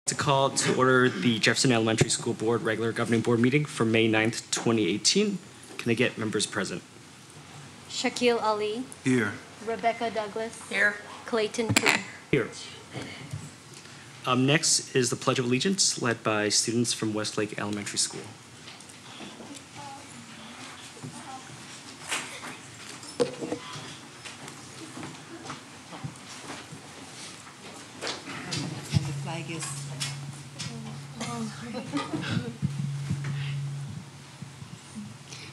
To call to order the Jefferson Elementary School Board regular governing board meeting for May 9th, 2018. Can I get members present? Shaquille Ali. Here. Rebecca Douglas. Here. Clayton Kuhn. Here. Next is the Pledge of Allegiance, led by students from Westlake Elementary School. And the flag is.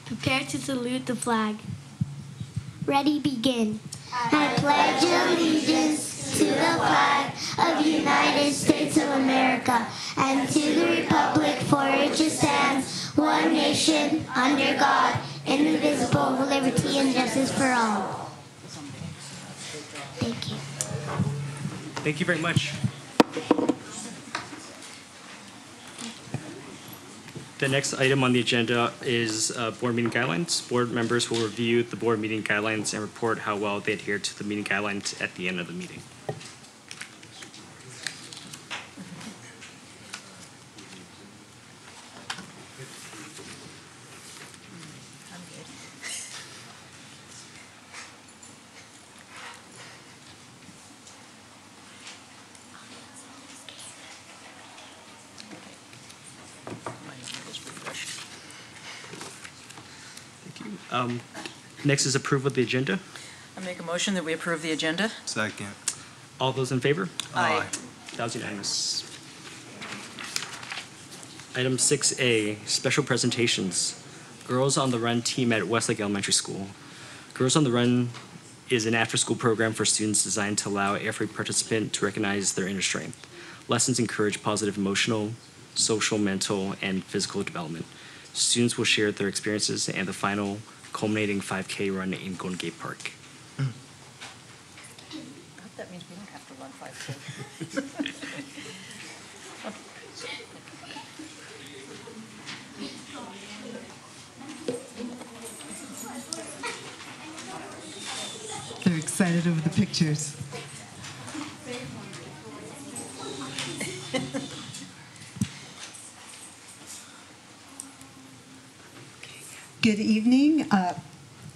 Prepare to salute the flag. Ready, begin. I pledge allegiance to the flag of the United States of America and to the republic for which it stands, one nation, under God, indivisible, with liberty and justice for all. Thank you. Thank you very much. The next item on the agenda is board meeting guidelines. Board members will review the board meeting guidelines and report how well they adhere to the meeting guidelines at the end of the meeting. I'm good. Thank you. Next is approval of the agenda. I make a motion that we approve the agenda. Second. All those in favor? Aye. That was unanimous. Item 6A, special presentations. Girls on the Run team at Westlake Elementary School. Girls on the Run is an after-school program for students designed to allow every participant to recognize their inner strength. Lessons encourage positive emotional, social, mental, and physical development. Students will share their experiences and the final culminating 5K run in Golden Gate Park. I hope that means we don't have to run 5K. They're excited over the pictures. Good evening.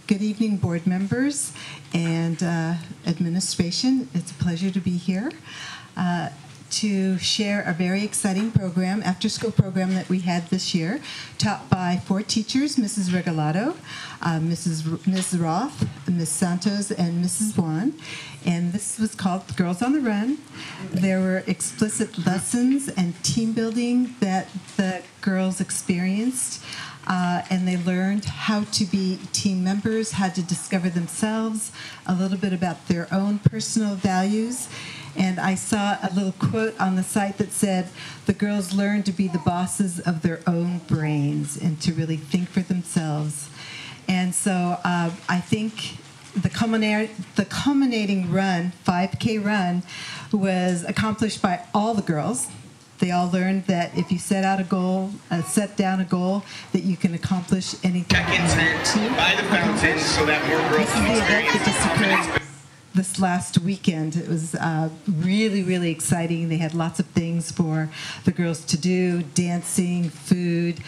Good evening, board members and administration. It's a pleasure to be here to share a very exciting program, after-school program that we had this year, taught by 4 teachers, Mrs. Regalado, Ms. Roth, Ms. Santos, and Mrs. Juan. And this was called Girls on the Run. There were explicit lessons and team building that the girls experienced. And they learned how to be team members, how to discover themselves, a little bit about their own personal values. And I saw a little quote on the site that said, the girls learned to be the bosses of their own brains and to really think for themselves. And so I think the culminating run, 5K run, was accomplished by all the girls. They all learned that if you set down a goal, that you can accomplish anything. Check-ins by the fountain so that more girls can experience this last weekend. It was really, really exciting. They had lots of things for the girls to do, dancing, food,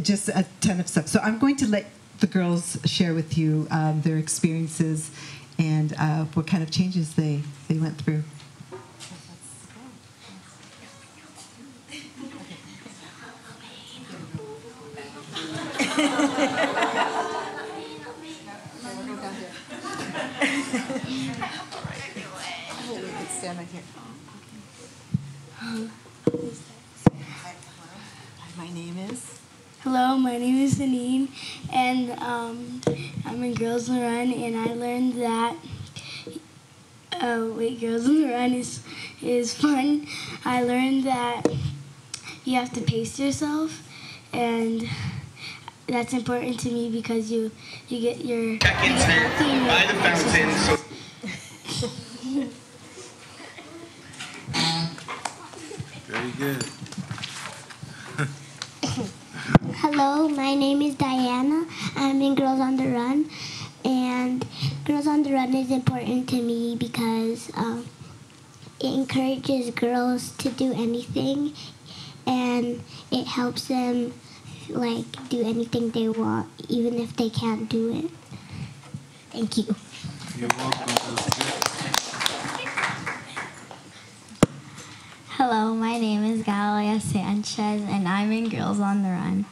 just a ton of stuff. So I'm going to let the girls share with you their experiences and what kind of changes they went through. Stand right here. My name is? Hello, my name is Janine, and I'm in Girls on the Run, and I learned that Girls on the Run is fun. I learned that you have to pace yourself, and that's important to me because you get your check-ins by the fountain. So Very good. Hello, my name is Diana. I'm in Girls on the Run, and Girls on the Run is important to me because it encourages girls to do anything, and it helps them like do anything they want, even if they can't do it. Thank you. You're welcome. Hello, my name is Galilea Sanchez, and I'm in Girls on the Run.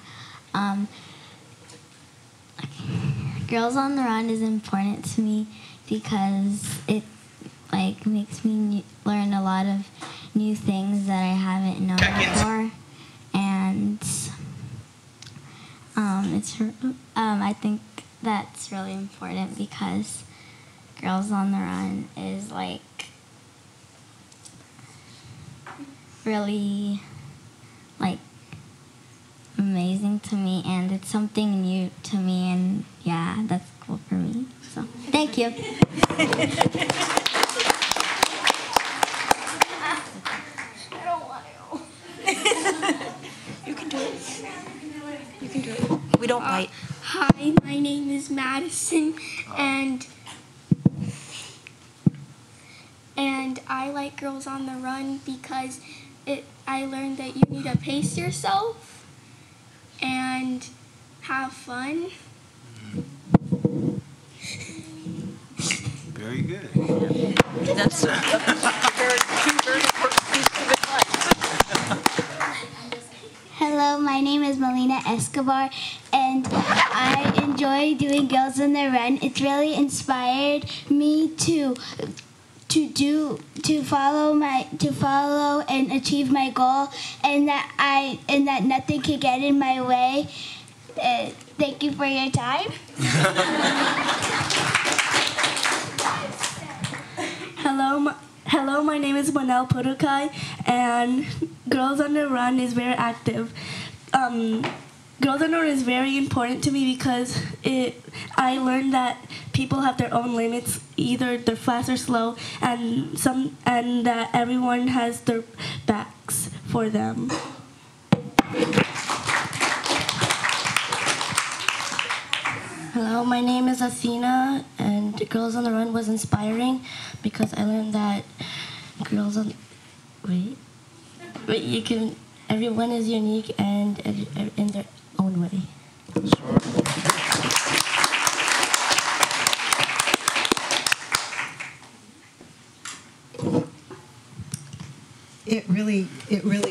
Girls on the Run is important to me because it makes me learn a lot of new things that I haven't known before, and I think that's really important because Girls on the Run is really amazing to me, and it's something new to me, and yeah, that's cool for me. So thank you. I don't want to. You can do it. You can do it. We don't bite. Hi, my name is Madison, and I like Girls on the Run because I learned that you need to pace yourself and have fun. Very good. That's two very important pieces of advice. Hello, my name is Melina Escobar, and I enjoy doing Girls on the Run. It's really inspired me to follow and achieve my goal, and that nothing can get in my way. Thank you for your time. Hello, my name is Manel Purukai, and Girls on the Run is very active. Girls on the Run is very important to me because I learned that people have their own limits, either they're fast or slow, and that everyone has their backs for them. Hello, my name is Athena, and Girls on the Run was inspiring because I learned that everyone is unique and in their own way. It really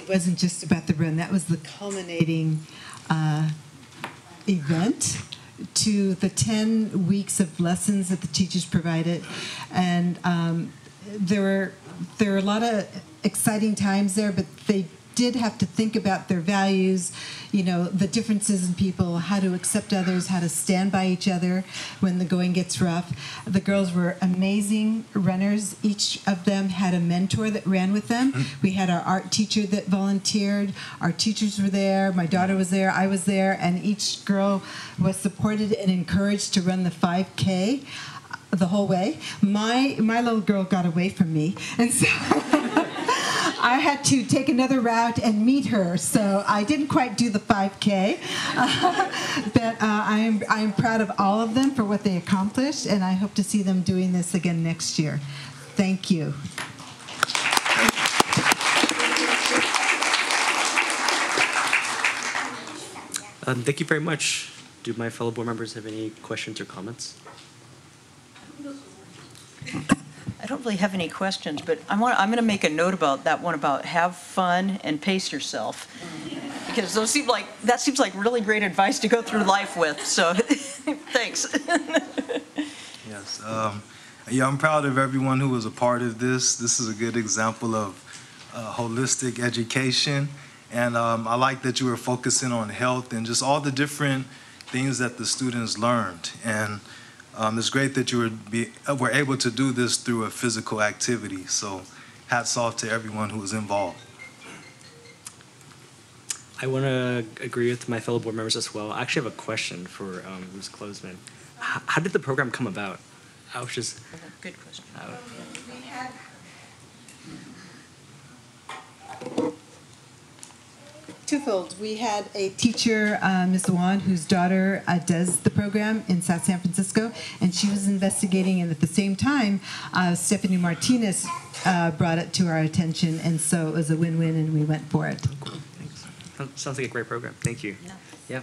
wasn't just about the run. That was the culminating event to the 10 weeks of lessons that the teachers provided, and there were a lot of exciting times there, but they did have to think about their values, the differences in people, how to accept others, how to stand by each other when the going gets rough. The girls were amazing runners. Each of them had a mentor that ran with them. We had our art teacher that volunteered. Our teachers were there. My daughter was there. I was there. And each girl was supported and encouraged to run the 5K the whole way. My little girl got away from me, and so I had to take another route and meet her, so I didn't quite do the 5K, but I'm proud of all of them for what they accomplished, and I hope to see them doing this again next year. Thank you. Thank you very much. Do my fellow board members have any questions or comments? I don't really have any questions, but I'm going to make a note about that one about have fun and pace yourself, because that seems like really great advice to go through life with. So, thanks. Yes. I'm proud of everyone who was a part of this. This is a good example of holistic education, and I like that you were focusing on health and just all the different things that the students learned. And it's great that you were able to do this through a physical activity. So hats off to everyone who was involved. I want to agree with my fellow board members as well. I actually have a question for Ms. Closeman. How did the program come about? I was just... Good question. Twofold. We had a teacher, Ms. Wan, whose daughter does the program in South San Francisco, and she was investigating, and at the same time, Stephanie Martinez brought it to our attention, and so it was a win-win, and we went for it. Cool. Thanks. Sounds like a great program. Thank you. Yeah.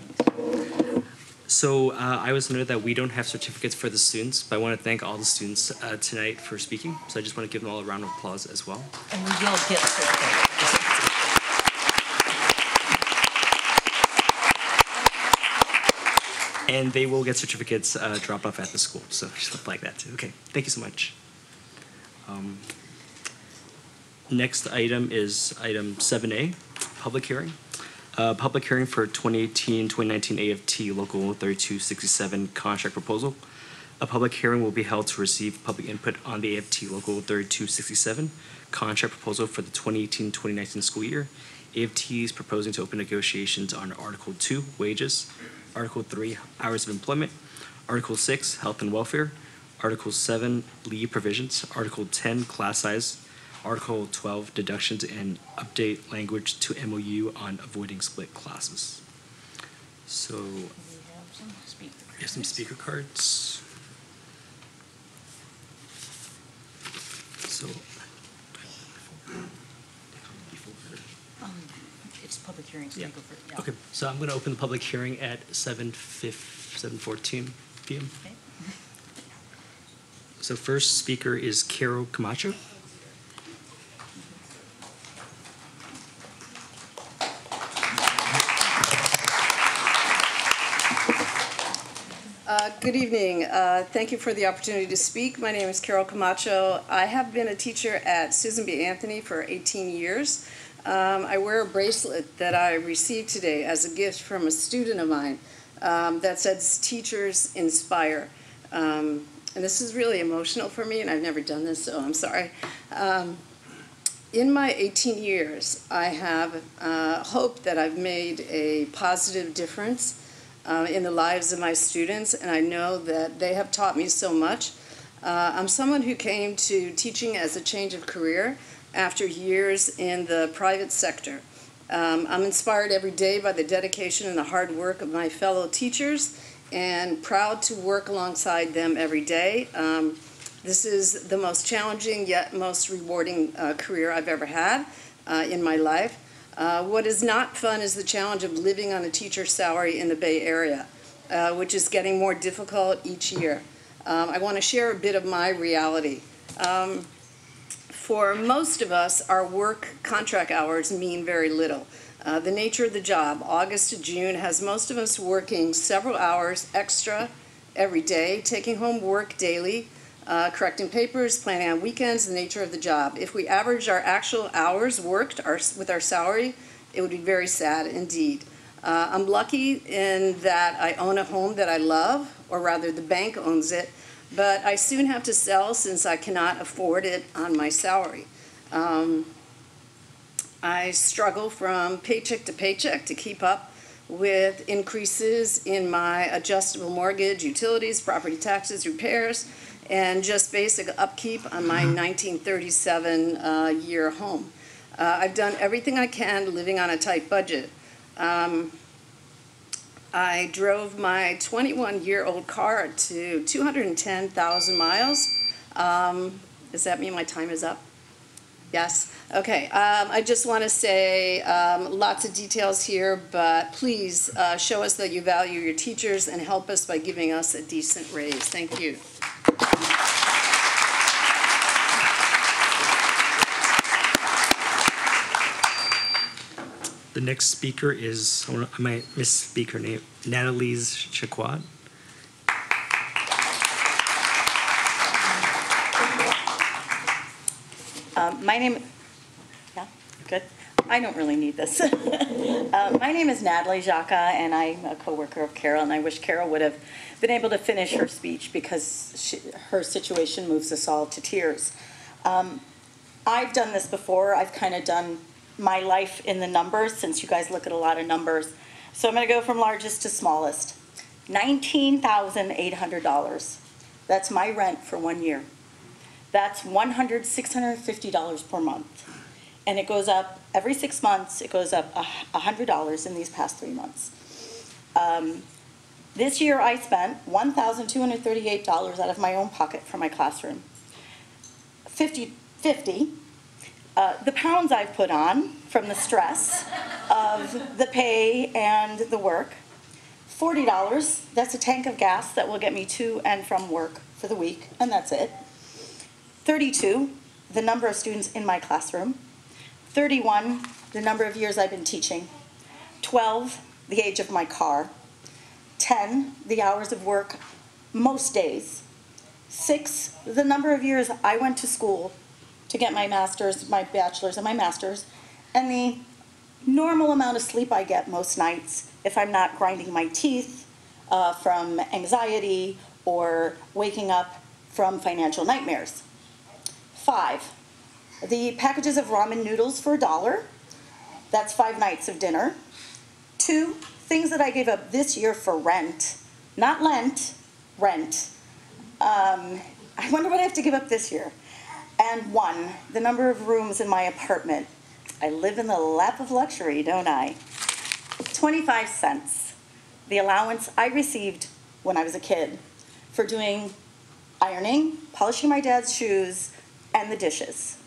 So I was noted that we don't have certificates for the students, but I want to thank all the students tonight for speaking. So I just want to give them all a round of applause as well. And we will get certificates. And they will get certificates dropped off at the school, so stuff like that too. Okay, thank you so much. Next item is item 7A, public hearing. Public hearing for 2018-2019 AFT Local 3267 contract proposal. A public hearing will be held to receive public input on the AFT Local 3267 contract proposal for the 2018-2019 school year. AFT is proposing to open negotiations on Article 2, wages, Article 3, hours of employment, Article 6, health and welfare, Article 7, leave provisions, Article 10, class size, Article 12, deductions and update language to MOU on avoiding split classes. So, we have some speaker cards. So, It's public hearings. yeah. Yeah. Okay, so I'm going to open the public hearing at 7:14 p.m. Okay. So first speaker is Carol Camacho. Good evening. Thank you for the opportunity to speak. My name is Carol Camacho. I have been a teacher at Susan B. Anthony for 18 years. I wear a bracelet that I received today as a gift from a student of mine that says, "Teachers Inspire." And this is really emotional for me, and I've never done this, so I'm sorry. In my 18 years, I have hoped that I've made a positive difference in the lives of my students, and I know that they have taught me so much. I'm someone who came to teaching as a change of career after years in the private sector. I'm inspired every day by the dedication and the hard work of my fellow teachers, and proud to work alongside them every day. This is the most challenging yet most rewarding career I've ever had in my life. What is not fun is the challenge of living on a teacher's salary in the Bay Area, which is getting more difficult each year. I want to share a bit of my reality. For most of us, our work contract hours mean very little. The nature of the job, August to June, has most of us working several hours extra every day, taking home work daily, correcting papers, planning on weekends, the nature of the job. If we average our actual hours worked with our salary, it would be very sad indeed. I'm lucky in that I own a home that I love, or rather the bank owns it, but I soon have to sell since I cannot afford it on my salary. I struggle from paycheck to paycheck to keep up with increases in my adjustable mortgage, utilities, property taxes, repairs, and just basic upkeep on my 1937 year home. I've done everything I can living on a tight budget. I drove my 21-year-old car to 210,000 miles. Does that mean my time is up? Yes? Okay. I just want to say lots of details here, but please show us that you value your teachers and help us by giving us a decent raise. Thank you. The next speaker is, I might misspeak her name, Natalie's Chaquad. My name, yeah, good. I don't really need this. My name is Natalie Jacques, and I'm a co-worker of Carol, and I wish Carol would have been able to finish her speech because her situation moves us all to tears. I've done this before. I've kind of done my life in the numbers, since you guys look at a lot of numbers. So I'm going to go from largest to smallest. $19,800. That's my rent for 1 year. That's $650 per month. And it goes up every 6 months. It goes up $100 in these past 3 months. This year I spent $1,238 out of my own pocket for my classroom. 50. The pounds I've put on from the stress of the pay and the work. $40, that's a tank of gas that will get me to and from work for the week, and that's it. 32, the number of students in my classroom. 31, the number of years I've been teaching. 12, the age of my car. 10, the hours of work most days. 6, the number of years I went to school to get my master's, my bachelor's, and my master's, and the normal amount of sleep I get most nights if I'm not grinding my teeth from anxiety or waking up from financial nightmares. 5, the packages of ramen noodles for $1. That's 5 nights of dinner. 2, things that I gave up this year for rent, not Lent, rent. I wonder what I have to give up this year. And 1, the number of rooms in my apartment. I live in the lap of luxury, don't I? 25 cents, the allowance I received when I was a kid for doing ironing, polishing my dad's shoes, and the dishes.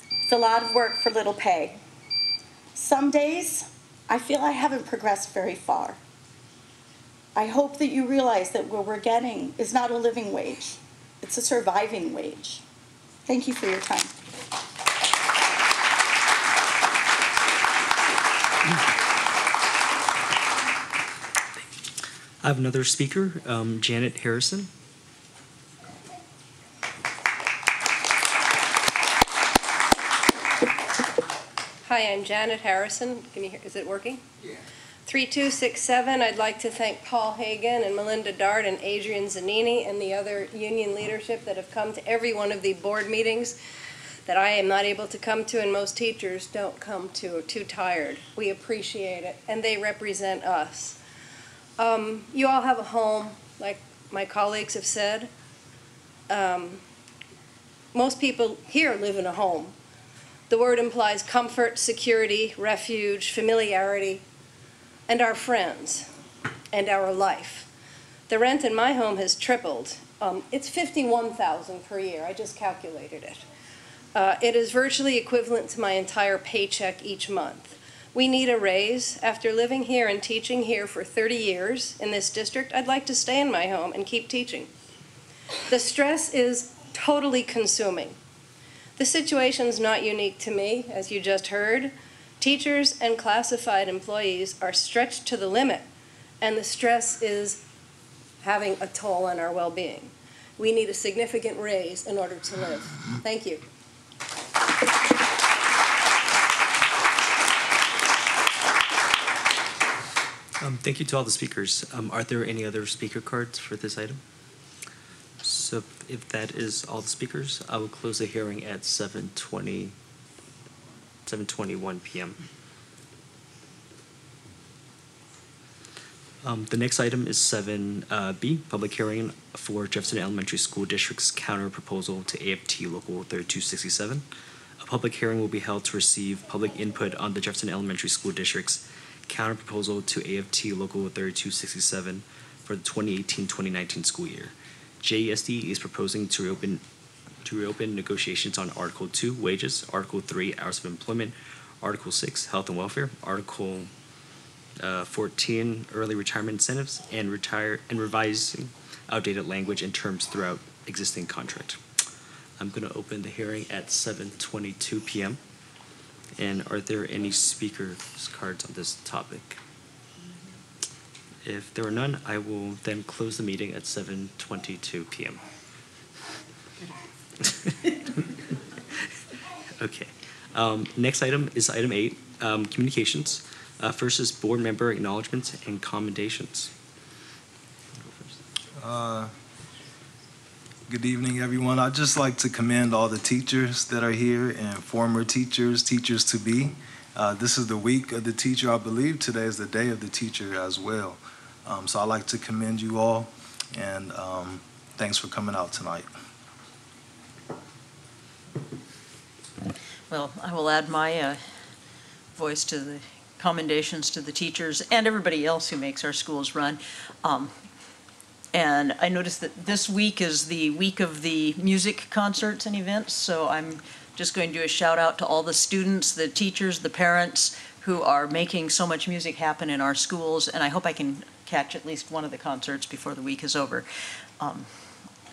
It's a lot of work for little pay. Some days, I feel I haven't progressed very far. I hope that you realize that what we're getting is not a living wage. It's a surviving wage. Thank you for your time. I have another speaker, Janet Harrison. Hi, I'm Janet Harrison. Can you hear? Is it working? Yeah. 3267, I'd like to thank Paul Hagan and Melinda Dart and Adrian Zanini and the other union leadership that have come to every one of the board meetings that I am not able to come to, and most teachers don't come to, or too tired. We appreciate it, and they represent us. You all have a home, like my colleagues have said. Most people here live in a home. The word implies comfort, security, refuge, familiarity, and our friends, and our life. The rent in my home has tripled. It's $51,000 per year. I just calculated it. It is virtually equivalent to my entire paycheck each month. We need a raise. After living here and teaching here for 30 years in this district, I'd like to stay in my home and keep teaching. The stress is totally consuming. The situation's not unique to me, as you just heard. Teachers and classified employees are stretched to the limit, and the stress is having a toll on our well-being. We need a significant raise in order to live. Thank you. Thank you to all the speakers. Are there any other speaker cards for this item? So if that is all the speakers, I will close the hearing at 7:21 p.m. The next item is 7B, public hearing for Jefferson Elementary School District's counter proposal to AFT Local 3267. A public hearing will be held to receive public input on the Jefferson Elementary School District's counter proposal to AFT Local 3267 for the 2018-2019 school year. JESD is proposing to reopen negotiations on Article 2, wages, Article 3, hours of employment, Article 6, health and welfare, Article 14, early retirement incentives, and revising outdated language and terms throughout existing contract. I'm going to open the hearing at 7:22 p.m. And are there any speakers cards on this topic? If there are none, I will then close the meeting at 7:22 p.m. Okay. Next item is item 8, communications. First is board member acknowledgements and commendations. Good evening, everyone. I'd just like to commend all the teachers that are here and former teachers, teachers to be. This is the week of the teacher. I believe today is the day of the teacher as well. So I'd like to commend you all, and thanks for coming out tonight. Well, I will add my voice to the commendations to the teachers and everybody else who makes our schools run. And I noticed that this week is the week of the music concerts and events, so I'm just going to do a shout out to all the students, the teachers, the parents who are making so much music happen in our schools, and I hope I can catch at least one of the concerts before the week is over.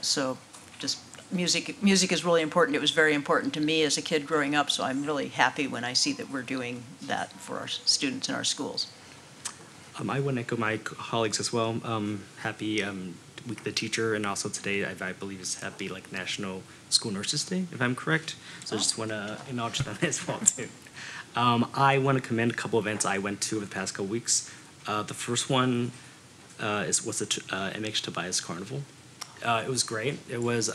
So just music is really important. It was very important to me as a kid growing up, so I'm really happy when I see that we're doing that for our students in our schools. I want to echo my colleagues as well. Happy Week of the Teacher, and also today I believe is Happy National School Nurses Day, if I'm correct. So I just want to acknowledge them as well too. I want to commend a couple events I went to over the past couple weeks. The first one was the MH Tobias Carnival. It was great. It was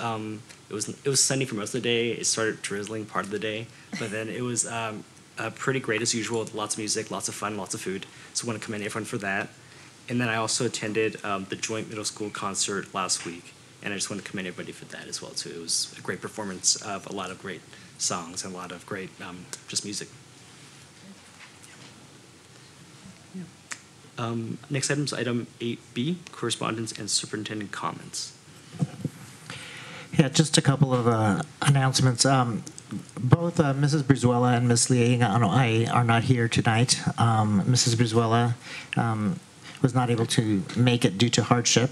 sunny for most of the day. It started drizzling part of the day, but then it was pretty great as usual, with lots of music, lots of fun, lots of food. So I want to commend everyone for that. And then I also attended the joint middle school concert last week, and I just want to commend everybody for that as well too. It was a great performance of a lot of great songs and a lot of great just music. Next item is item 8B, correspondence and superintendent comments. Yeah, just a couple of announcements. Both Mrs. Brizuela and Ms. Liang are not here tonight. Mrs. Brizuela was not able to make it due to hardship,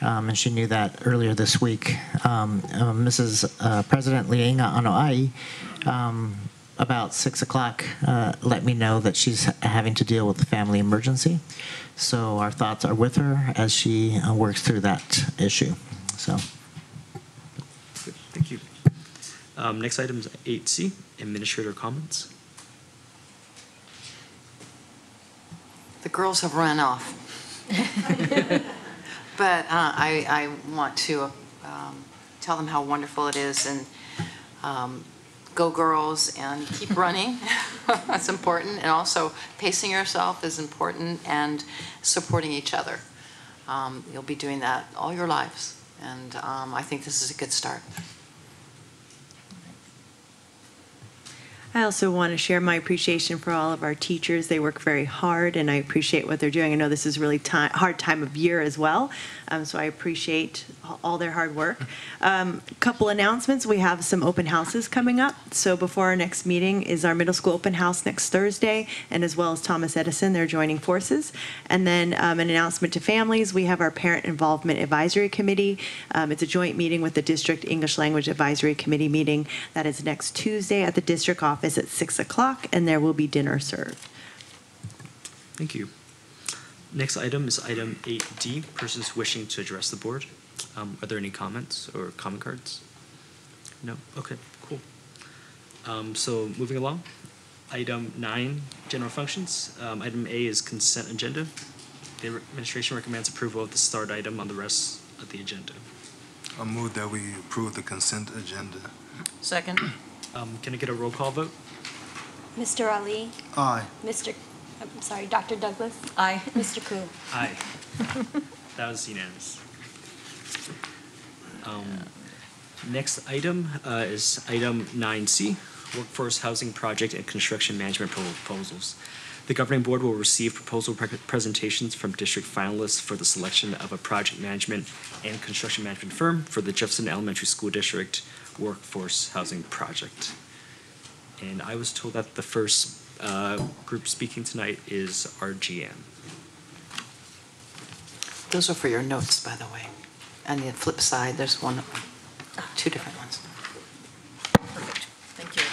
and she knew that earlier this week. Mrs. President Liang Anoa'i, about 6 o'clock, let me know that she's having to deal with a family emergency. So our thoughts are with her as she works through that issue. So. Good, thank you. Next item is 8C, administrator comments. The girls have run off. But I want to tell them how wonderful it is, and go girls, and keep running. That's important, and also pacing yourself is important, and supporting each other. You'll be doing that all your lives, and I think this is a good start. I also want to share my appreciation for all of our teachers. They work very hard, and I appreciate what they're doing. I know this is really hard time of year as well, so I appreciate all their hard work. Couple announcements. We have some open houses coming up. So before our next meeting is our middle school open house next Thursday, and as well as Thomas Edison, they're joining forces. And then an announcement to families. We have our Parent Involvement Advisory Committee. It's a joint meeting with the District English Language Advisory Committee meeting. That is next Tuesday at the district office at 6 o'clock, and there will be dinner served. Thank you. Next item is item 8D, persons wishing to address the board. Are there any comments or comment cards? No? Okay, cool. So moving along, item 9, general functions. Item A is consent agenda. The administration recommends approval of the start item on the rest of the agenda. I move that we approve the consent agenda. Second. Can I get a roll call vote? Mr. Ali? Aye. Dr. Douglas? Aye. Mr. Koo? Aye. That was unanimous. Next item is item 9C, workforce housing project and construction management proposals. The governing board will receive proposal presentations from district finalists for the selection of a project management and construction management firm for the Jefferson Elementary School District workforce housing project. And I was told that the first group speaking tonight is RGM. Those are for your notes, by the way. On the flip side, there's two different ones. Perfect. Thank you.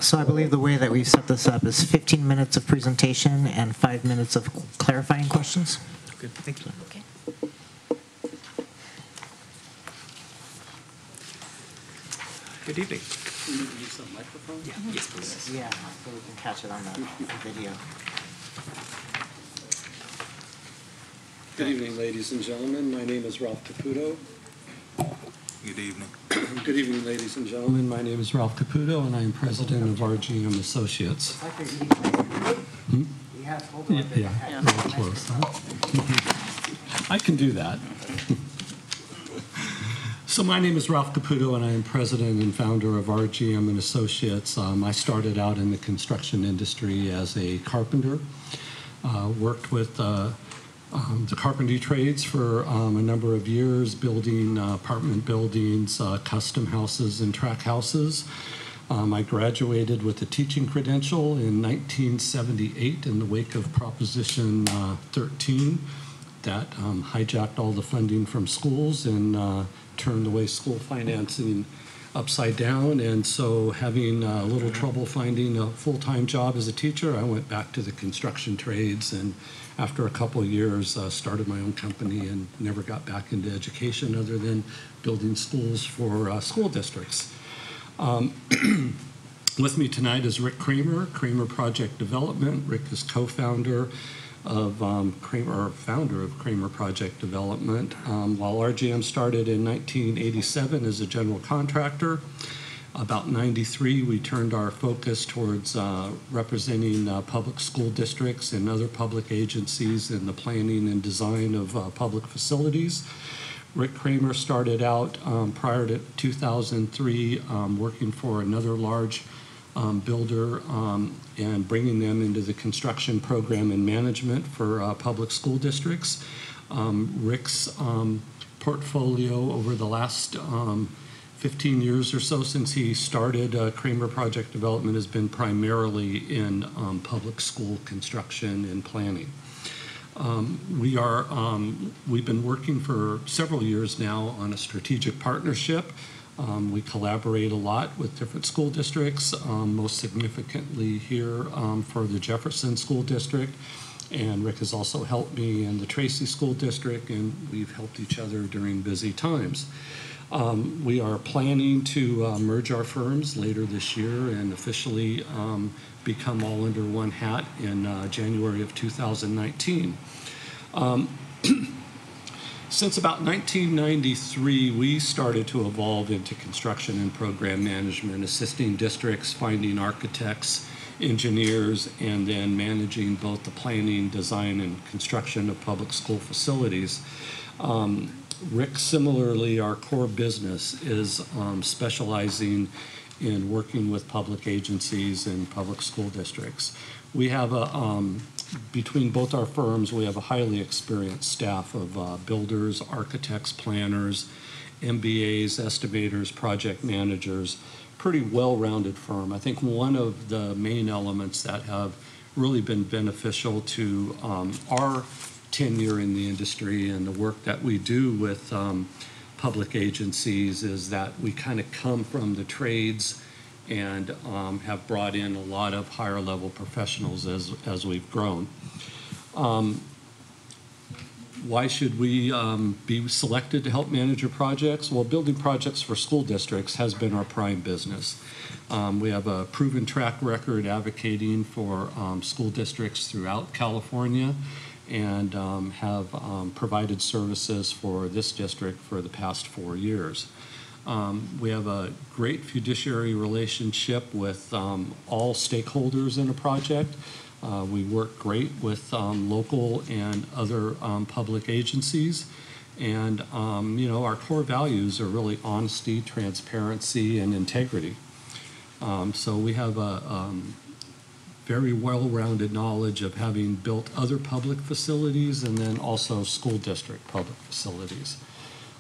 So I believe the way that we've set this up is 15 minutes of presentation and 5 minutes of clarifying questions. Good, thank you. Okay. Good evening. Can you use the microphone? Yeah, yes, please. Yeah, so we can catch it on the video. Good evening, ladies and gentlemen. My name is Ralph Caputo. Good evening. Good evening, ladies and gentlemen. My name is Ralph Caputo, and I am president of RGM Associates. have to hold it like that. Yeah, really close, huh? I can do that. So my name is Ralph Caputo, and I am president and founder of RGM and Associates. I started out in the construction industry as a carpenter, worked with the carpentry trades for a number of years, building apartment buildings, custom houses, and track houses. I graduated with a teaching credential in 1978 in the wake of Proposition 13 that hijacked all the funding from schools and turned away school financing upside down. And so, having a little trouble finding a full-time job as a teacher, I went back to the construction trades, and after a couple of years started my own company and never got back into education other than building schools for school districts. With me tonight is Rick Kramer, Kramer Project Development. Rick is co-founder of founder of Kramer Project Development. While RGM started in 1987 as a general contractor, about 93 we turned our focus towards representing public school districts and other public agencies in the planning and design of public facilities. Rick Kramer started out prior to 2003 working for another large builder and bringing them into the construction program and management for public school districts. Rick's portfolio over the last 15 years or so since he started Kramer Project Development has been primarily in public school construction and planning. We've been working for several years now on a strategic partnership. We collaborate a lot with different school districts, most significantly here for the Jefferson School District. And Rick has also helped me in the Tracy School District, and we've helped each other during busy times. We are planning to merge our firms later this year and officially become all under one hat in January of 2019. Since about 1993, we started to evolve into construction and program management, assisting districts, finding architects, engineers, and then managing both the planning, design, and construction of public school facilities. Rick, similarly, our core business is specializing in working with public agencies and public school districts. We have between both our firms, we have a highly experienced staff of builders, architects, planners, MBAs, estimators, project managers, pretty well-rounded firm. I think one of the main elements that have really been beneficial to our tenure in the industry and the work that we do with public agencies is that we kind of come from the trades and have brought in a lot of higher level professionals as we've grown. Why should we be selected to help manage your projects? Well, building projects for school districts has been our prime business. We have a proven track record advocating for school districts throughout California and have provided services for this district for the past 4 years. We have a great fiduciary relationship with all stakeholders in a project. We work great with local and other public agencies. And, our core values are really honesty, transparency, and integrity. So we have a very well-rounded knowledge of having built other public facilities and then also school district public facilities.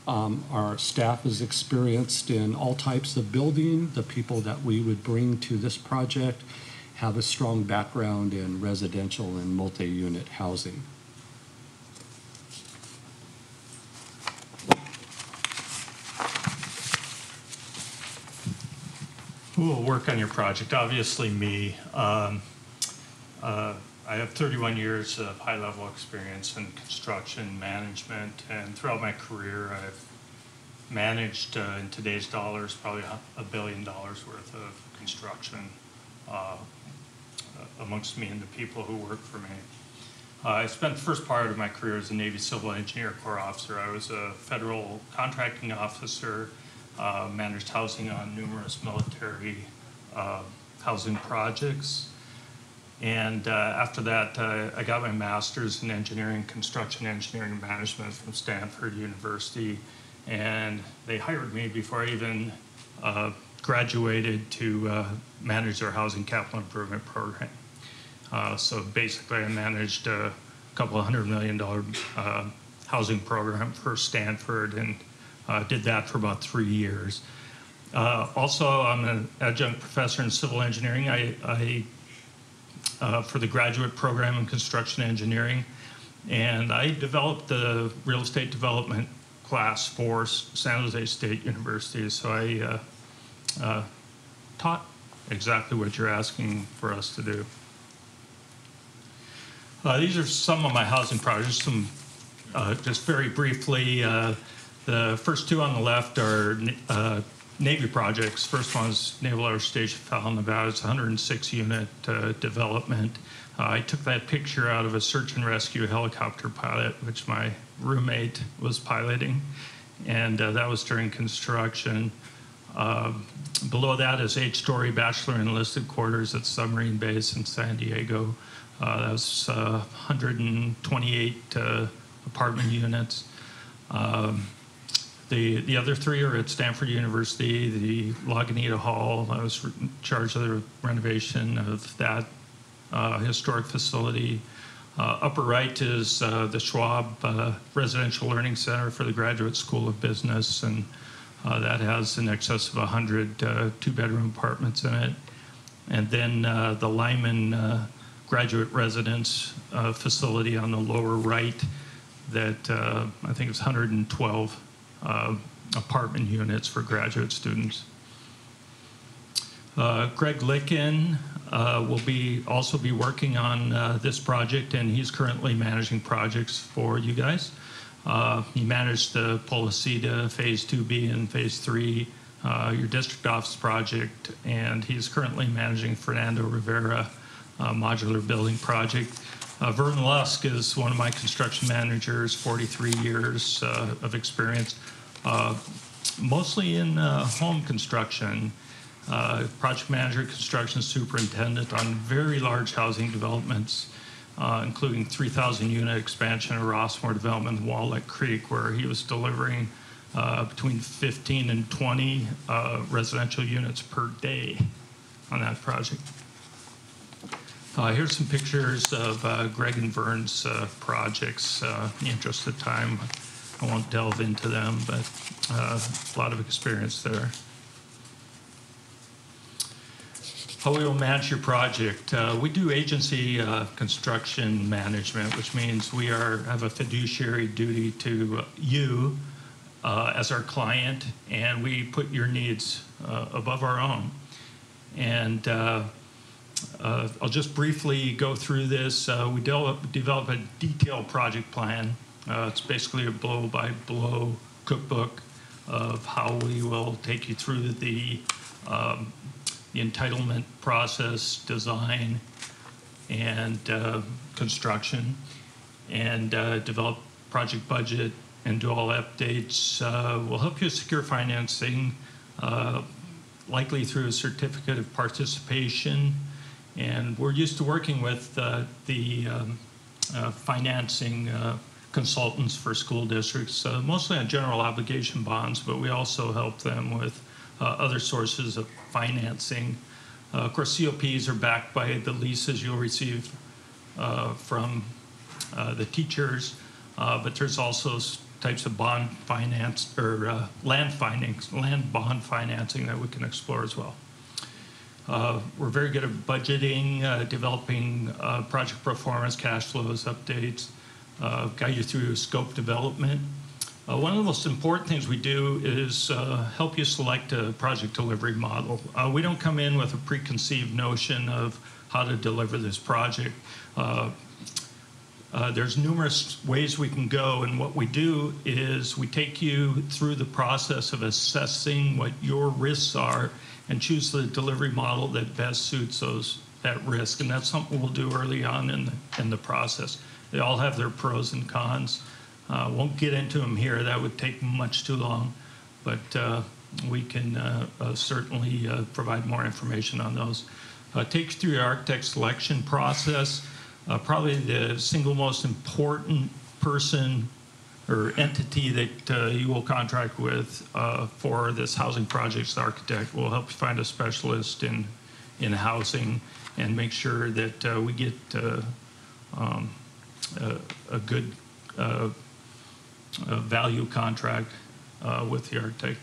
Our staff is experienced in all types of building. The people that we would bring to this project have a strong background in residential and multi-unit housing. Who will work on your project? Obviously me. I have 31 years of high-level experience in construction management, and throughout my career I've managed, in today's dollars, probably $1 billion worth of construction amongst me and the people who work for me. I spent the first part of my career as a Navy Civil Engineer Corps officer. I was a federal contracting officer, managed housing on numerous military housing projects. And after that, I got my master's in engineering, construction engineering management from Stanford University. And they hired me before I even graduated to manage their housing capital improvement program. So basically, I managed a couple $100 million housing program for Stanford, and did that for about 3 years. Also, I'm an adjunct professor in civil engineering. I for the graduate program in construction engineering, and I developed the real estate development class for San Jose State University. So I taught exactly what you're asking for us to do. These are some of my housing projects. Just very briefly, the first two on the left are Navy projects. First one is Naval Air Station Fallon, Nevada. It's a 106-unit development. I took that picture out of a search and rescue helicopter pilot, which my roommate was piloting, and that was during construction. Below that is 8-story bachelor enlisted quarters at submarine base in San Diego. That was 128 apartment units. The other three are at Stanford University, the Lagunitas Hall. I was in charge of the renovation of that historic facility. Upper right is the Schwab Residential Learning Center for the Graduate School of Business, and that has in excess of 100 two-bedroom apartments in it. And then the Lyman graduate residence facility on the lower right that I think is 112 apartment units for graduate students. Greg Licken will also be working on this project, and he's currently managing projects for you guys. He managed the Policita Phase 2B and Phase 3, your district office project, and he's currently managing Fernando Rivera modular building project. Vern Lusk is one of my construction managers, 43 years of experience, mostly in home construction, project manager, construction superintendent on very large housing developments, including 3,000 unit expansion of Rossmore development in Walnut Creek, where he was delivering between 15 and 20 residential units per day on that project. Here's some pictures of Greg and Vern's projects. In the interest of time, I won't delve into them, but a lot of experience there. How we will manage your project. We do agency construction management, which means we have a fiduciary duty to you as our client, and we put your needs above our own. And I'll just briefly go through this. We develop a detailed project plan. It's basically a blow-by-blow cookbook of how we will take you through the entitlement process, design, and construction, and develop project budget and do all updates. We'll help you secure financing, likely through a certificate of participation. And we're used to working with the financing consultants for school districts, mostly on general obligation bonds, but we also help them with other sources of financing. Of course, COPs are backed by the leases you'll receive from the teachers, but there's also types of bond finance or land bond financing that we can explore as well. We're very good at budgeting, developing project performance, cash flows, updates, guide you through scope development. One of the most important things we do is help you select a project delivery model. We don't come in with a preconceived notion of how to deliver this project. There's numerous ways we can go, and what we do is we take you through the process of assessing what your risks are and choose the delivery model that best suits that risk. And that's something we'll do early on in the process. They all have their pros and cons. Won't get into them here. That would take much too long. But we can certainly provide more information on those. Take you through the architect selection process. Probably the single most important person or entity that you will contract with for this housing project's architect will help you find a specialist in housing and make sure that we get a good value contract with the architect.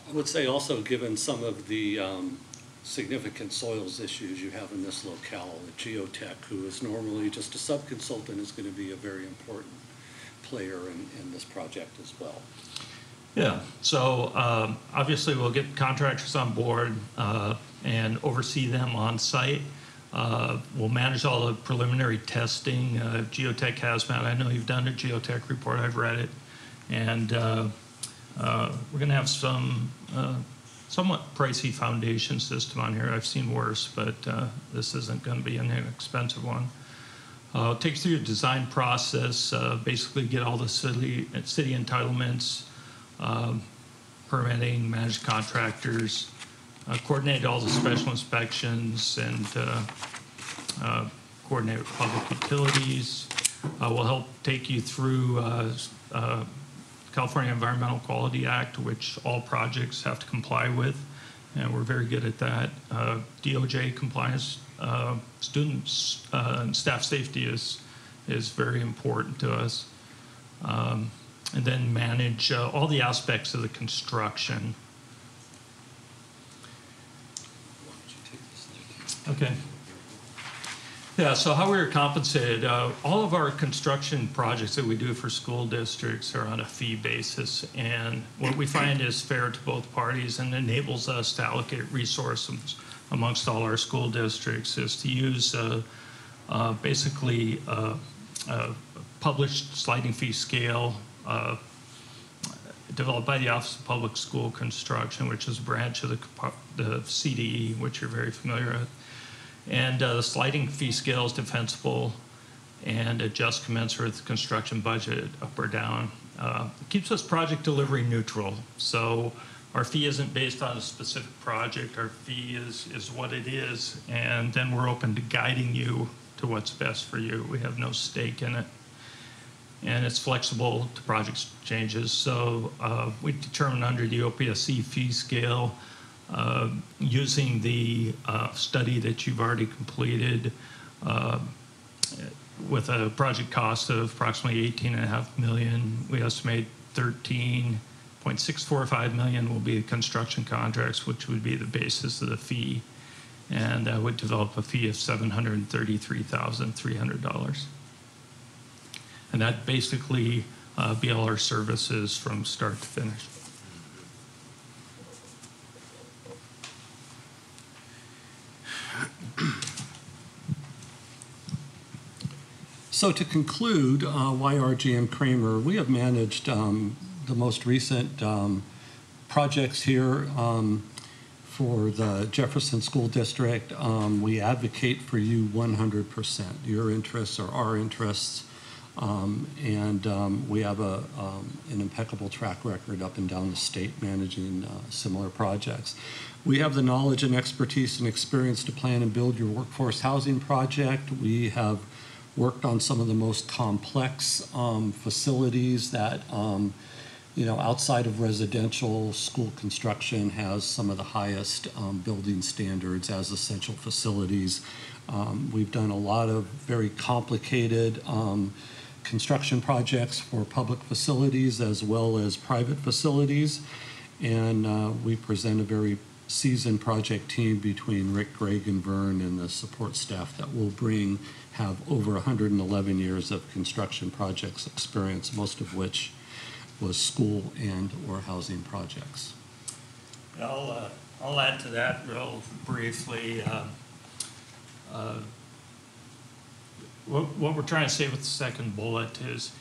I would say also, given some of the significant soils issues you have in this locale, the geotech, who is normally just a sub-consultant, is going to be a very important player in this project as well. Yeah, so obviously we'll get contractors on board and oversee them on site. We'll manage all the preliminary testing. Geotech hazmat, I know you've done a geotech report, I've read it. And we're going to have some somewhat pricey foundation system on here. I've seen worse, but this isn't going to be an inexpensive one. Take you through the design process, basically get all the city entitlements, permitting, manage contractors, coordinate all the special inspections, and coordinate with public utilities. We'll help take you through California Environmental Quality Act, which all projects have to comply with, and we're very good at that. DOJ compliance, students and staff safety is very important to us. And then manage all the aspects of the construction. Okay. Yeah, so how we are compensated, all of our construction projects that we do for school districts are on a fee basis, and what we find is fair to both parties and enables us to allocate resources amongst all our school districts is to use basically a published sliding fee scale developed by the Office of Public School Construction, which is a branch of the CDE, which you're very familiar with. And the sliding fee scale is defensible and adjusts commensurate with the construction budget up or down. It keeps us project delivery neutral. So our fee isn't based on a specific project. Our fee is what it is. And then we're open to guiding you to what's best for you. We have no stake in it. And it's flexible to project changes. So we determine under the OPSC fee scale, using the study that you've already completed with a project cost of approximately $18.5 million, we estimate $13.645 million will be the construction contracts, which would be the basis of the fee, and that would develop a fee of $733,300. And that basically be all our services from start to finish. So to conclude, YRGM Kramer, we have managed the most recent projects here for the Jefferson School District. We advocate for you 100%. Your interests are our interests. And we have an impeccable track record up and down the state managing similar projects. We have the knowledge and expertise and experience to plan and build your workforce housing project. We have worked on some of the most complex facilities that, outside of residential, school construction has some of the highest building standards as essential facilities. We've done a lot of very complicated construction projects for public facilities as well as private facilities, and we present a very seasoned project team between Rick, Greg, and Vern and the support staff that we'll have over 111 years of construction projects experience, most of which was school and or housing projects. I'll add to that real briefly. What we're trying to say with the second bullet is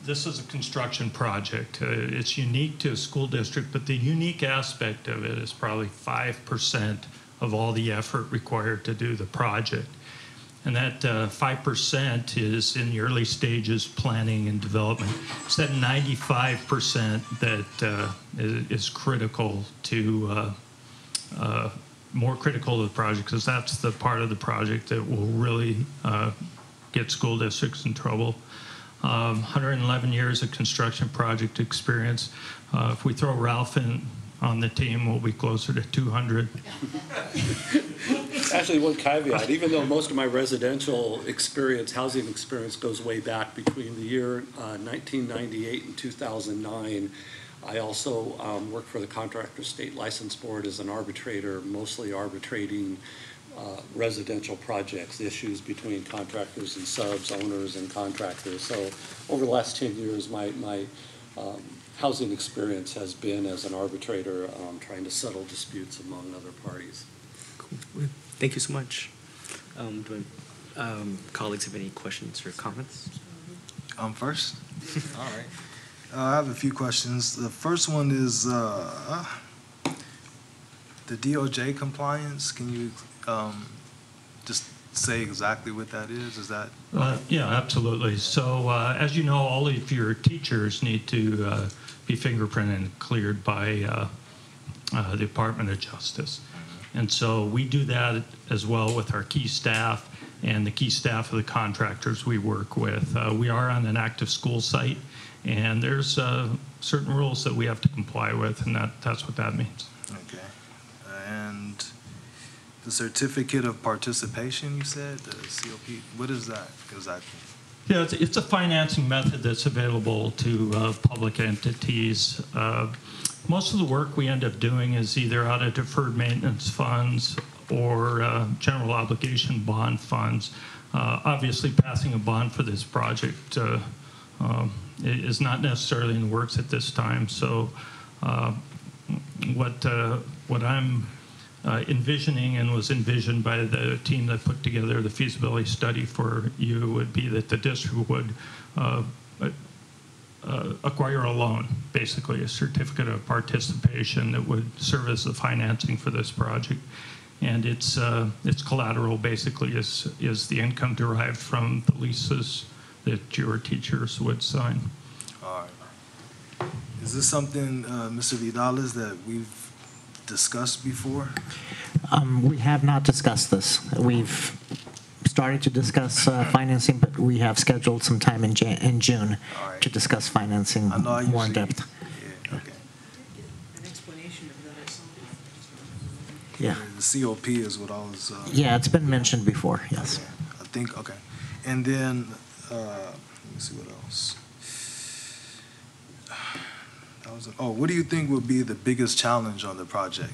this is a construction project. It's unique to a school district, but the unique aspect of it is probably 5% of all the effort required to do the project. And that 5% is in the early stages, planning and development. It's that 95% that is critical to more critical to the project because that's the part of the project that will really get school districts in trouble. 111 years of construction project experience. If we throw Ralph in on the team, we'll be closer to 200. Actually, one caveat, even though most of my residential experience, housing experience goes way back between the year 1998 and 2009, I also worked for the Contractor State License Board as an arbitrator, mostly arbitrating residential projects, issues between contractors and subs, owners and contractors. So over the last 10 years, my housing experience has been as an arbitrator trying to settle disputes among other parties. Cool. Thank you so much. Do colleagues have any questions or comments? First? All right. I have a few questions. The first one is the DOJ compliance. Can you just say exactly what that is? Is that? Yeah, absolutely. So as you know, all of your teachers need to be fingerprinted and cleared by the Department of Justice. And so we do that as well with our key staff and the key staff of the contractors we work with. We are on an active school site, and there's certain rules that we have to comply with, and that's what that means. Okay. And the certificate of participation, you said, the COP, what is that exactly? Yeah, it's a financing method that's available to public entities. Most of the work we end up doing is either out of deferred maintenance funds or general obligation bond funds. Obviously, passing a bond for this project is not necessarily in the works at this time. So what I'm envisioning and was envisioned by the team that put together the feasibility study for you would be that the district would acquire a loan, basically a certificate of participation that would serve as the financing for this project. And its collateral basically is the income derived from the leases that your teachers would sign. All right. Is this something, Mr. Vidales, that we've discussed before? We have not discussed this. We've started to discuss financing, but we have scheduled some time in June to discuss financing more in depth. Yeah, okay. An explanation of that is something. Yeah. The COP is what I was... Yeah, it's been mentioned before, yes. Okay. I think, okay. And then, let me see what else. What do you think would be the biggest challenge on the project?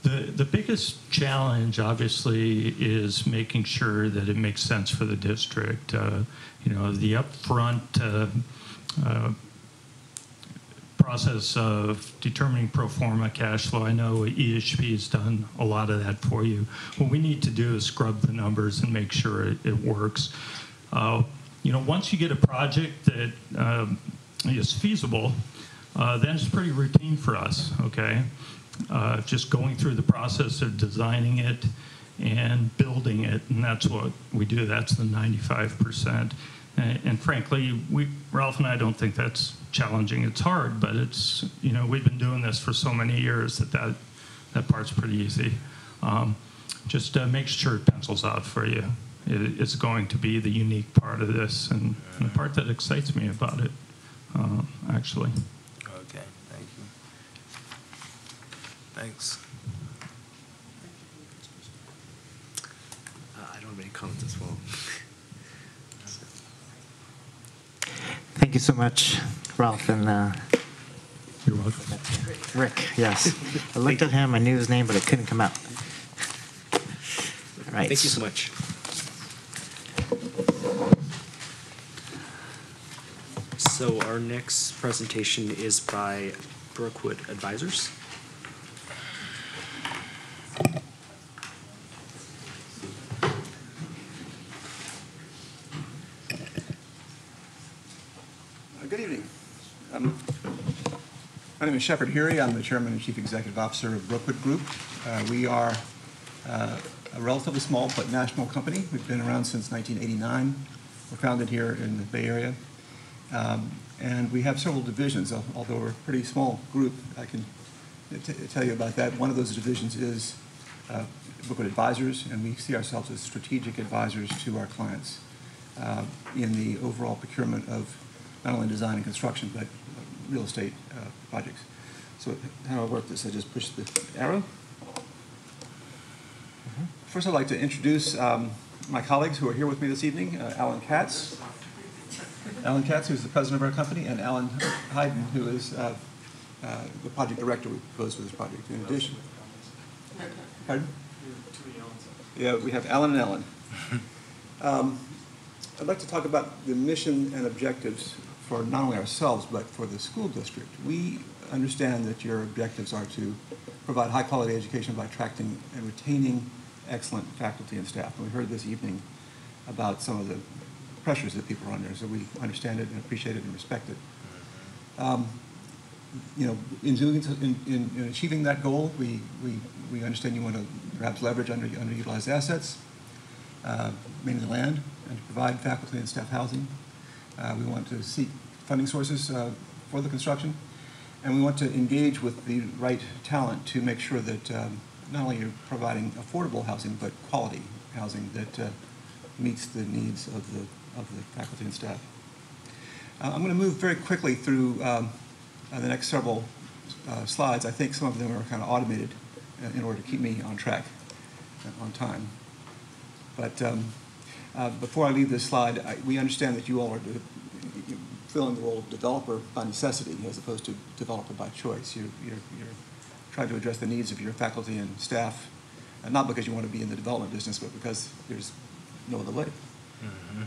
The biggest challenge, obviously, is making sure that it makes sense for the district. You know, the upfront process of determining pro forma cash flow. I know EHP has done a lot of that for you. What we need to do is scrub the numbers and make sure it works. You know, once you get a project that is feasible, then it's pretty routine for us, okay? Just going through the process of designing it and building it, and that's what we do. That's the 95%. And frankly, Ralph and I don't think that's challenging. It's hard, but it's, you know, we've been doing this for so many years that part's pretty easy. Just make sure it pencils out for you. It's going to be the unique part of this and the part that excites me about it, actually. Okay, thank you. Thanks. I don't have any comments as well. Thank you so much, Ralph, and you're welcome. Rick, yes. I looked at him, I knew his name, but it couldn't come out. All right. Thank you so much. So our next presentation is by Brookwood Advisors. Good evening. My name is Shepard Hury. I'm the Chairman and Chief Executive Officer of Brookwood Group. We are a relatively small but national company. We've been around since 1989. We're founded here in the Bay Area. And we have several divisions, although we're a pretty small group. I can tell you about that. One of those divisions is Brookwood Advisors, and we see ourselves as strategic advisors to our clients in the overall procurement of not only design and construction, but real estate projects. So how do I work this? I just push the arrow. First, I'd like to introduce my colleagues who are here with me this evening. Alan Katz. Alan Katz, who's the president of our company, and Alan Hayden, who is the project director we proposed for this project. In addition, pardon? Yeah, we have Alan and Ellen. I'd like to talk about the mission and objectives for not only ourselves, but for the school district. We understand that your objectives are to provide high-quality education by attracting and retaining excellent faculty and staff. And we heard this evening about some of the pressures that people are under, so we understand it and appreciate it and respect it. You know, in achieving that goal, we understand you want to perhaps leverage underutilized assets, mainly land, and to provide faculty and staff housing. We want to seek funding sources for the construction, and we want to engage with the right talent to make sure that not only you're providing affordable housing, but quality housing that meets the needs of the faculty and staff. I'm going to move very quickly through the next several slides. I think some of them are kind of automated in order to keep me on track on time. But before I leave this slide, we understand that you all are filling the role of developer by necessity as opposed to developer by choice. You're trying to address the needs of your faculty and staff, not because you want to be in the development business, but because there's no other way. Mm-hmm.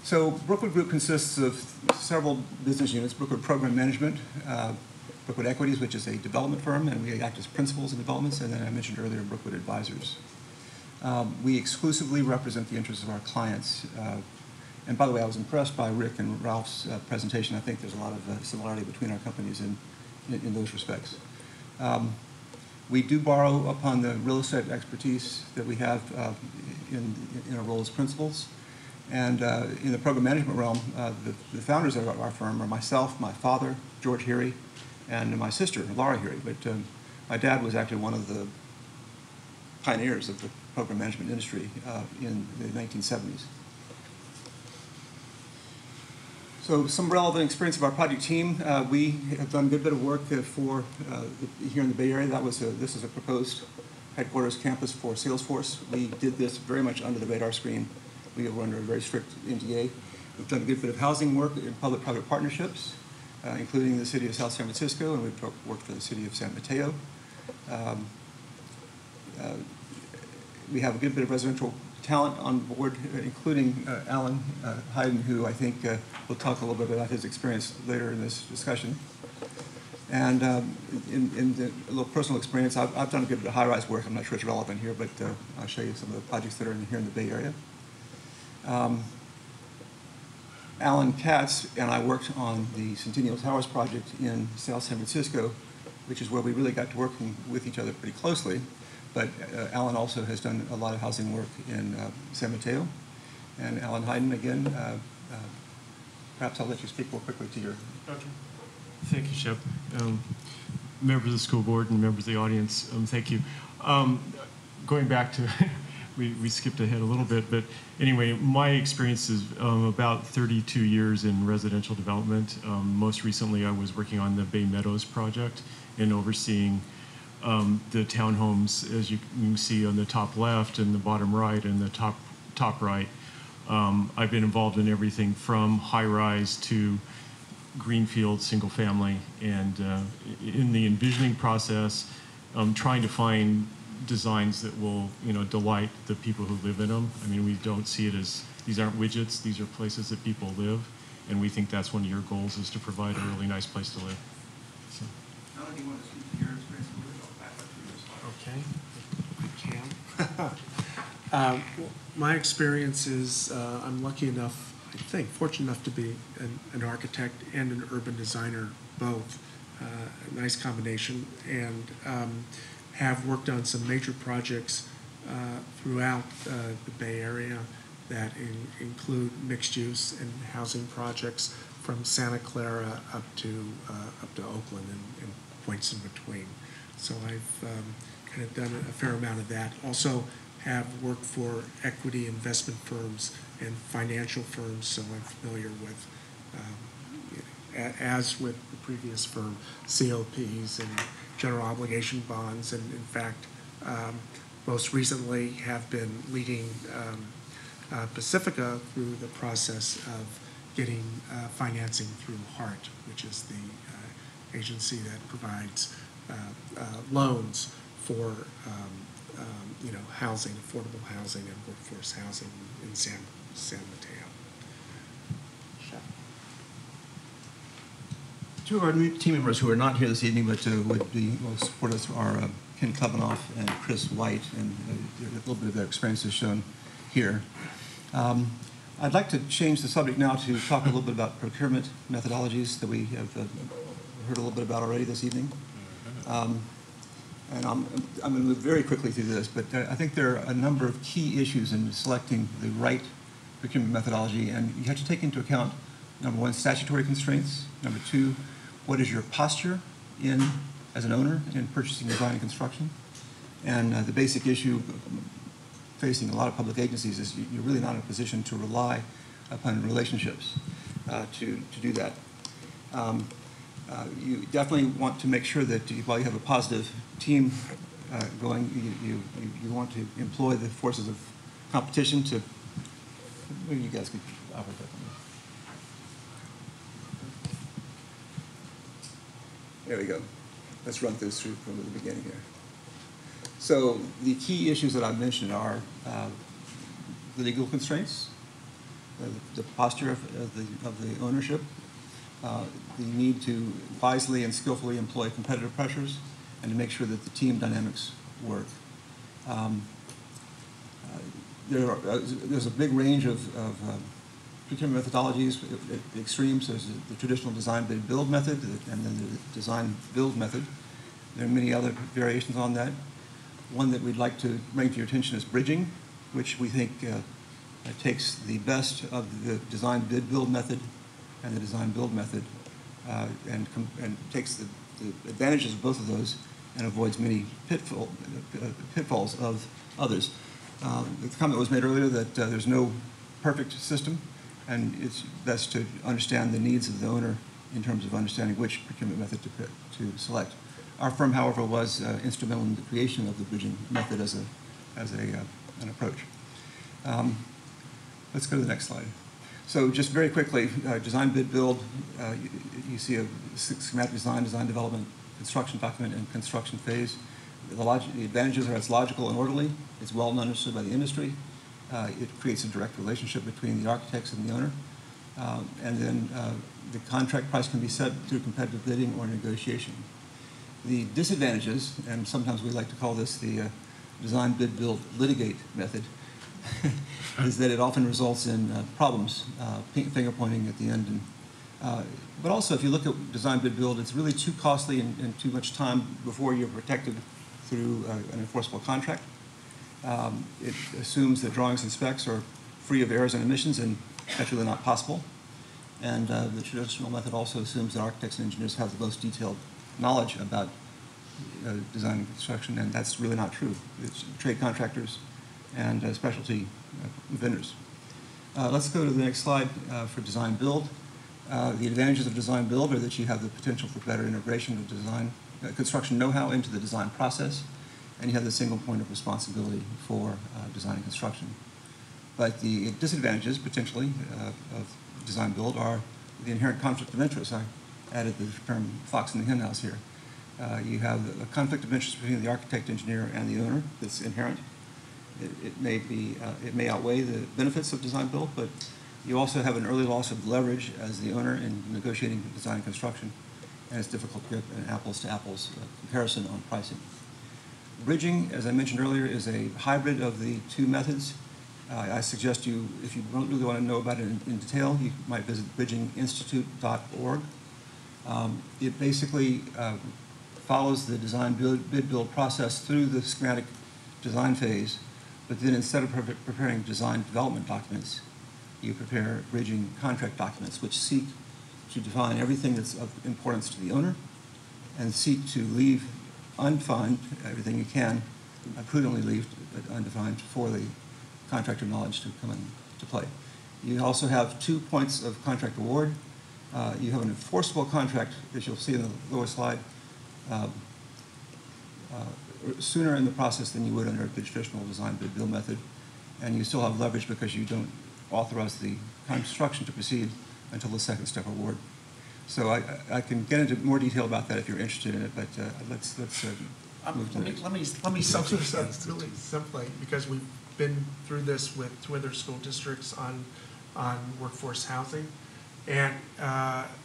So Brookwood Group consists of several business units: Brookwood Program Management, Brookwood Equities, which is a development firm, and we act as principals in developments, and then I mentioned earlier Brookwood Advisors. We exclusively represent the interests of our clients. And by the way, I was impressed by Rick and Ralph's presentation. I think there's a lot of similarity between our companies in those respects. We do borrow upon the real estate expertise that we have in our role as principals. And in the program management realm, the founders of our firm are myself, my father, George Heary, and my sister, Laura Heary. But my dad was actually one of the pioneers of the program management industry in the 1970s. So some relevant experience of our project team. We have done a good bit of work for here in the Bay Area. This is a proposed headquarters campus for Salesforce. We did this very much under the radar screen. We were under a very strict NDA. We've done a good bit of housing work in public-private partnerships, including the city of South San Francisco, and we've worked for the city of San Mateo. We have a good bit of residential talent on board, including Alan Hayden, who I think will talk a little bit about his experience later in this discussion. And in a little personal experience, I've done a good bit of high-rise work. I'm not sure it's relevant here, but I'll show you some of the projects that are here in the Bay Area. Alan Katz and I worked on the Centennial Towers project in South San Francisco, which is where we really got to working with each other pretty closely. But Alan also has done a lot of housing work in San Mateo. And Alan Hayden, again, perhaps I'll let you speak more quickly to your introduction. Thank you, Shep. Members of the school board and members of the audience, thank you. Going back to, we skipped ahead a little bit, but anyway, my experience is about 32 years in residential development. Most recently, I was working on the Bay Meadows project and overseeing the townhomes, as you can see on the top left and the bottom right and the top right. I've been involved in everything from high-rise to greenfield, single family, and in the envisioning process, trying to find designs that will, delight the people who live in them. I mean, we don't see it as, these aren't widgets, these are places that people live, and we think that's one of your goals, is to provide a really nice place to live. So. Alan, do you want to speak to your experience a little bit? Back up to your slide. Okay. I can. My experience is I'm lucky enough, I think, fortunate enough to be an architect and an urban designer, both. A nice combination, and have worked on some major projects throughout the Bay Area, that include mixed use and housing projects from Santa Clara up to Oakland and points in between. So I've kind of done a fair amount of that. Also have worked for equity investment firms and financial firms, so I'm familiar with, as with the previous firm, COPs and general obligation bonds, and in fact, most recently have been leading Pacifica through the process of getting financing through HART, which is the agency that provides loans for housing, affordable housing, and workforce housing in San Mateo. Two of our new team members who are not here this evening, but will support us are Ken Klevenoff and Chris White, and a little bit of their experience is shown here. I'd like to change the subject now to talk a little bit about procurement methodologies that we have heard a little bit about already this evening. And I'm going to move very quickly through this, but I think there are a number of key issues in selecting the right procurement methodology, and you have to take into account, number one, statutory constraints. Number two, what is your posture as an owner in purchasing, design, and construction? And the basic issue facing a lot of public agencies is you're really not in a position to rely upon relationships to do that. You definitely want to make sure that while you have a positive team going, you want to employ the forces of competition to, maybe you guys could offer that for me. There we go. Let's run this through from the beginning here. So the key issues that I've mentioned are the legal constraints, the posture of the ownership, the need to wisely and skillfully employ competitive pressures, and to make sure that the team dynamics work. There's a big range of procurement methodologies. At the extremes, there's the traditional design bid build method, and then the design build method. There are many other variations on that. One that we'd like to bring to your attention is bridging, which we think takes the best of the design bid build method and the design build method and takes the advantages of both of those and avoids many pitfalls of others. The comment was made earlier that there's no perfect system, and it's best to understand the needs of the owner in terms of understanding which procurement method to select. Our firm, however, was instrumental in the creation of the bridging method as an approach. Let's go to the next slide. So just very quickly, design, bid, build, you see a schematic design, design development, construction document, and construction phase. The advantages are it's logical and orderly. It's well understood by the industry. It creates a direct relationship between the architects and the owner. And then the contract price can be set through competitive bidding or negotiation. The disadvantages, and sometimes we like to call this the design, bid, build, litigate method, is that it often results in problems, finger pointing at the end. But also, if you look at design, bid, build, it's really too costly and too much time before you're protected through an enforceable contract. It assumes that drawings and specs are free of errors and omissions, and that's really not possible. And the traditional method also assumes that architects and engineers have the most detailed knowledge about design and construction, and that's really not true. It's trade contractors and specialty vendors. Let's go to the next slide for design build. The advantages of design build are that you have the potential for better integration of design, construction know-how into the design process, and you have the single point of responsibility for design and construction. But the disadvantages, potentially, of design build are the inherent conflict of interest. I added the term fox in the henhouse here. You have a conflict of interest between the architect, engineer, and the owner that's inherent. It may outweigh the benefits of design build, but you also have an early loss of leverage as the owner in negotiating design and construction, and it's difficult to get an apples to apples comparison on pricing. Bridging, as I mentioned earlier, is a hybrid of the two methods. I suggest you, if you don't really want to know about it in detail, you might visit bridginginstitute.org. It basically follows the design bid build process through the schematic design phase But then instead of preparing design development documents, you prepare bridging contract documents, which seek to define everything that's of importance to the owner and seek to leave undefined everything you can, prudently leave undefined for the contractor knowledge to come into play. You also have 2 points of contract award. You have an enforceable contract, as you'll see in the lower slide, sooner in the process than you would under the traditional design bid build method. And you still have leverage because you don't authorize the construction to proceed until the second step award. So I can get into more detail about that if you're interested in it, but let's move to the next. Let me sum this up really simply, because we've been through this with 2 other school districts on workforce housing. And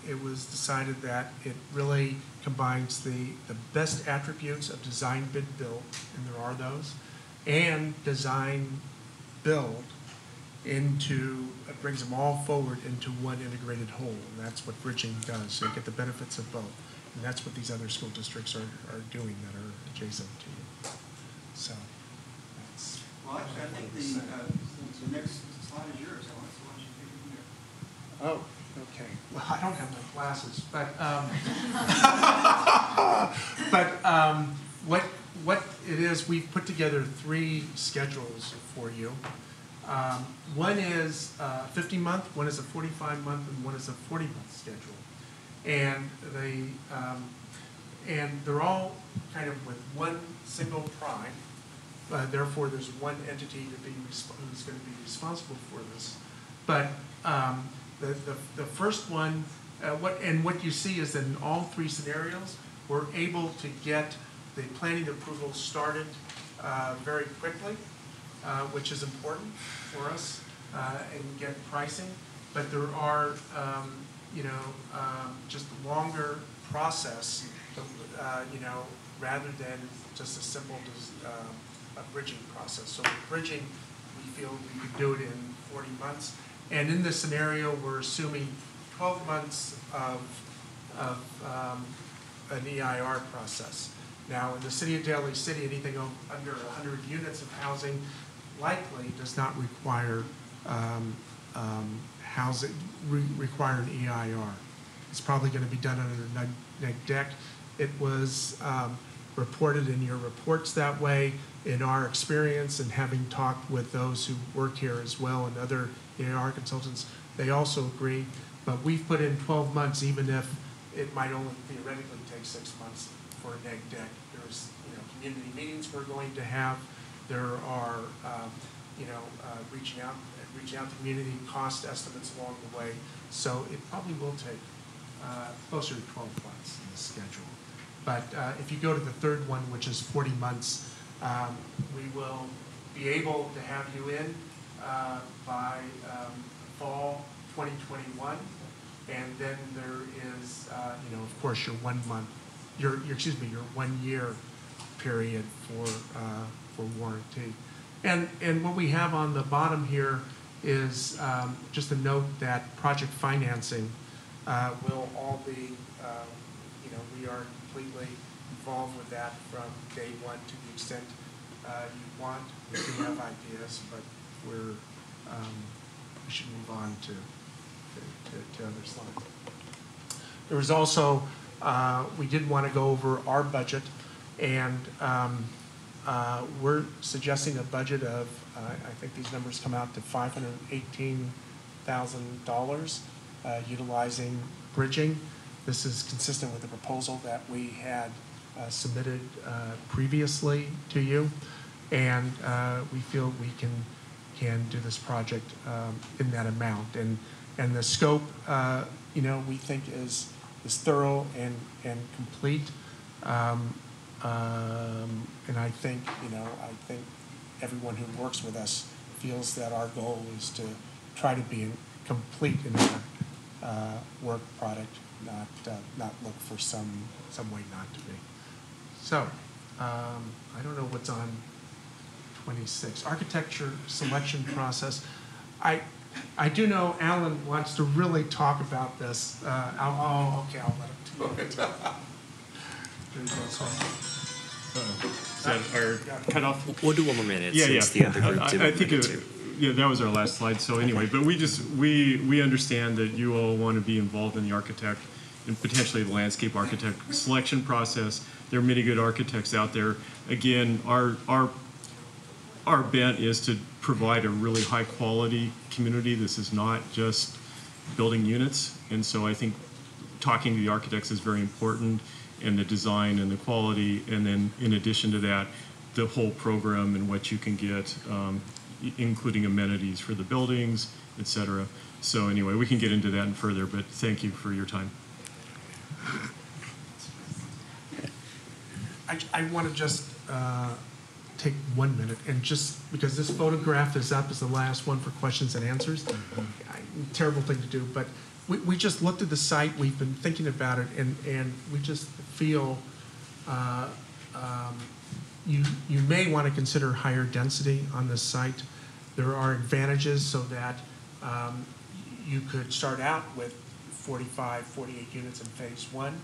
it was decided that it really combines the best attributes of design bid build, and there are those, and design build into, it brings them all forward into one integrated whole. And that's what bridging does. So you get the benefits of both. And that's what these other school districts are doing that are adjacent to you. So that's. Well, actually, I think the next slide is yours. So why don't you take it from here? Oh. Okay, well, I don't have my glasses, but what it is, we've put together 3 schedules for you. One is a 50-month, one is a 45-month, and one is a 40-month schedule, and they're all kind of with one single prime. Therefore, there's one entity who's going to be responsible for this, but. The first one, what you see is that in all 3 scenarios, we're able to get the planning approval started very quickly, which is important for us, and get pricing. But there are, just a longer process, rather than just a simple bridging process. So with bridging, we feel we could do it in 40 months. And in this scenario, we're assuming 12 months of an EIR process. Now, in the city of Daly City, anything under 100 units of housing likely does not require require an EIR. It's probably going to be done under neg deck. It was reported in your reports that way. In our experience and having talked with those who work here as well and other EIR consultants, they also agree. But we've put in 12 months, even if it might only theoretically take 6 months for a neg deck. There's community meetings we're going to have. There are reaching out to community, cost estimates along the way. So it probably will take closer to 12 months in the schedule. But if you go to the third one, which is 40 months, we will be able to have you in by fall 2021, and then there is, of course, your 1 month, your 1 year period for warranty. And what we have on the bottom here is just a note that project financing will all be, we are completely involved with that from day one to the extent you want. We do have ideas, but we should move on to other slides. There was also, we did want to go over our budget, and we're suggesting a budget of, I think these numbers come out to $518,000 utilizing bridging. This is consistent with the proposal that we had submitted previously to you, and we feel we can do this project in that amount. And the scope, we think is thorough and complete. And I think everyone who works with us feels that our goal is to try to be complete in our work product, not look for some way not to be. So, I don't know what's on 26. Architecture selection process. I do know Alan wants to really talk about this. I'll let him do it. Is that our cutoff? We'll do one more minute. Yeah, since yeah. The other group did I one think minute too. yeah, that was our last slide. So anyway, but we understand that you all want to be involved in the architect and potentially the landscape architect selection process. There are many good architects out there. Again, our bent is to provide a really high quality community. This is not just building units, and so I think talking to the architects is very important, and the design and the quality, and then in addition to that, the whole program and what you can get, including amenities for the buildings, et cetera. So anyway, we can get into that further, but thank you for your time. I want to just take 1 minute and just, because this photograph is up as the last one for questions and answers. Terrible thing to do, but we just looked at the site, we've been thinking about it, and we just feel you may want to consider higher density on this site. There are advantages so that you could start out with 45, 48 units in phase one,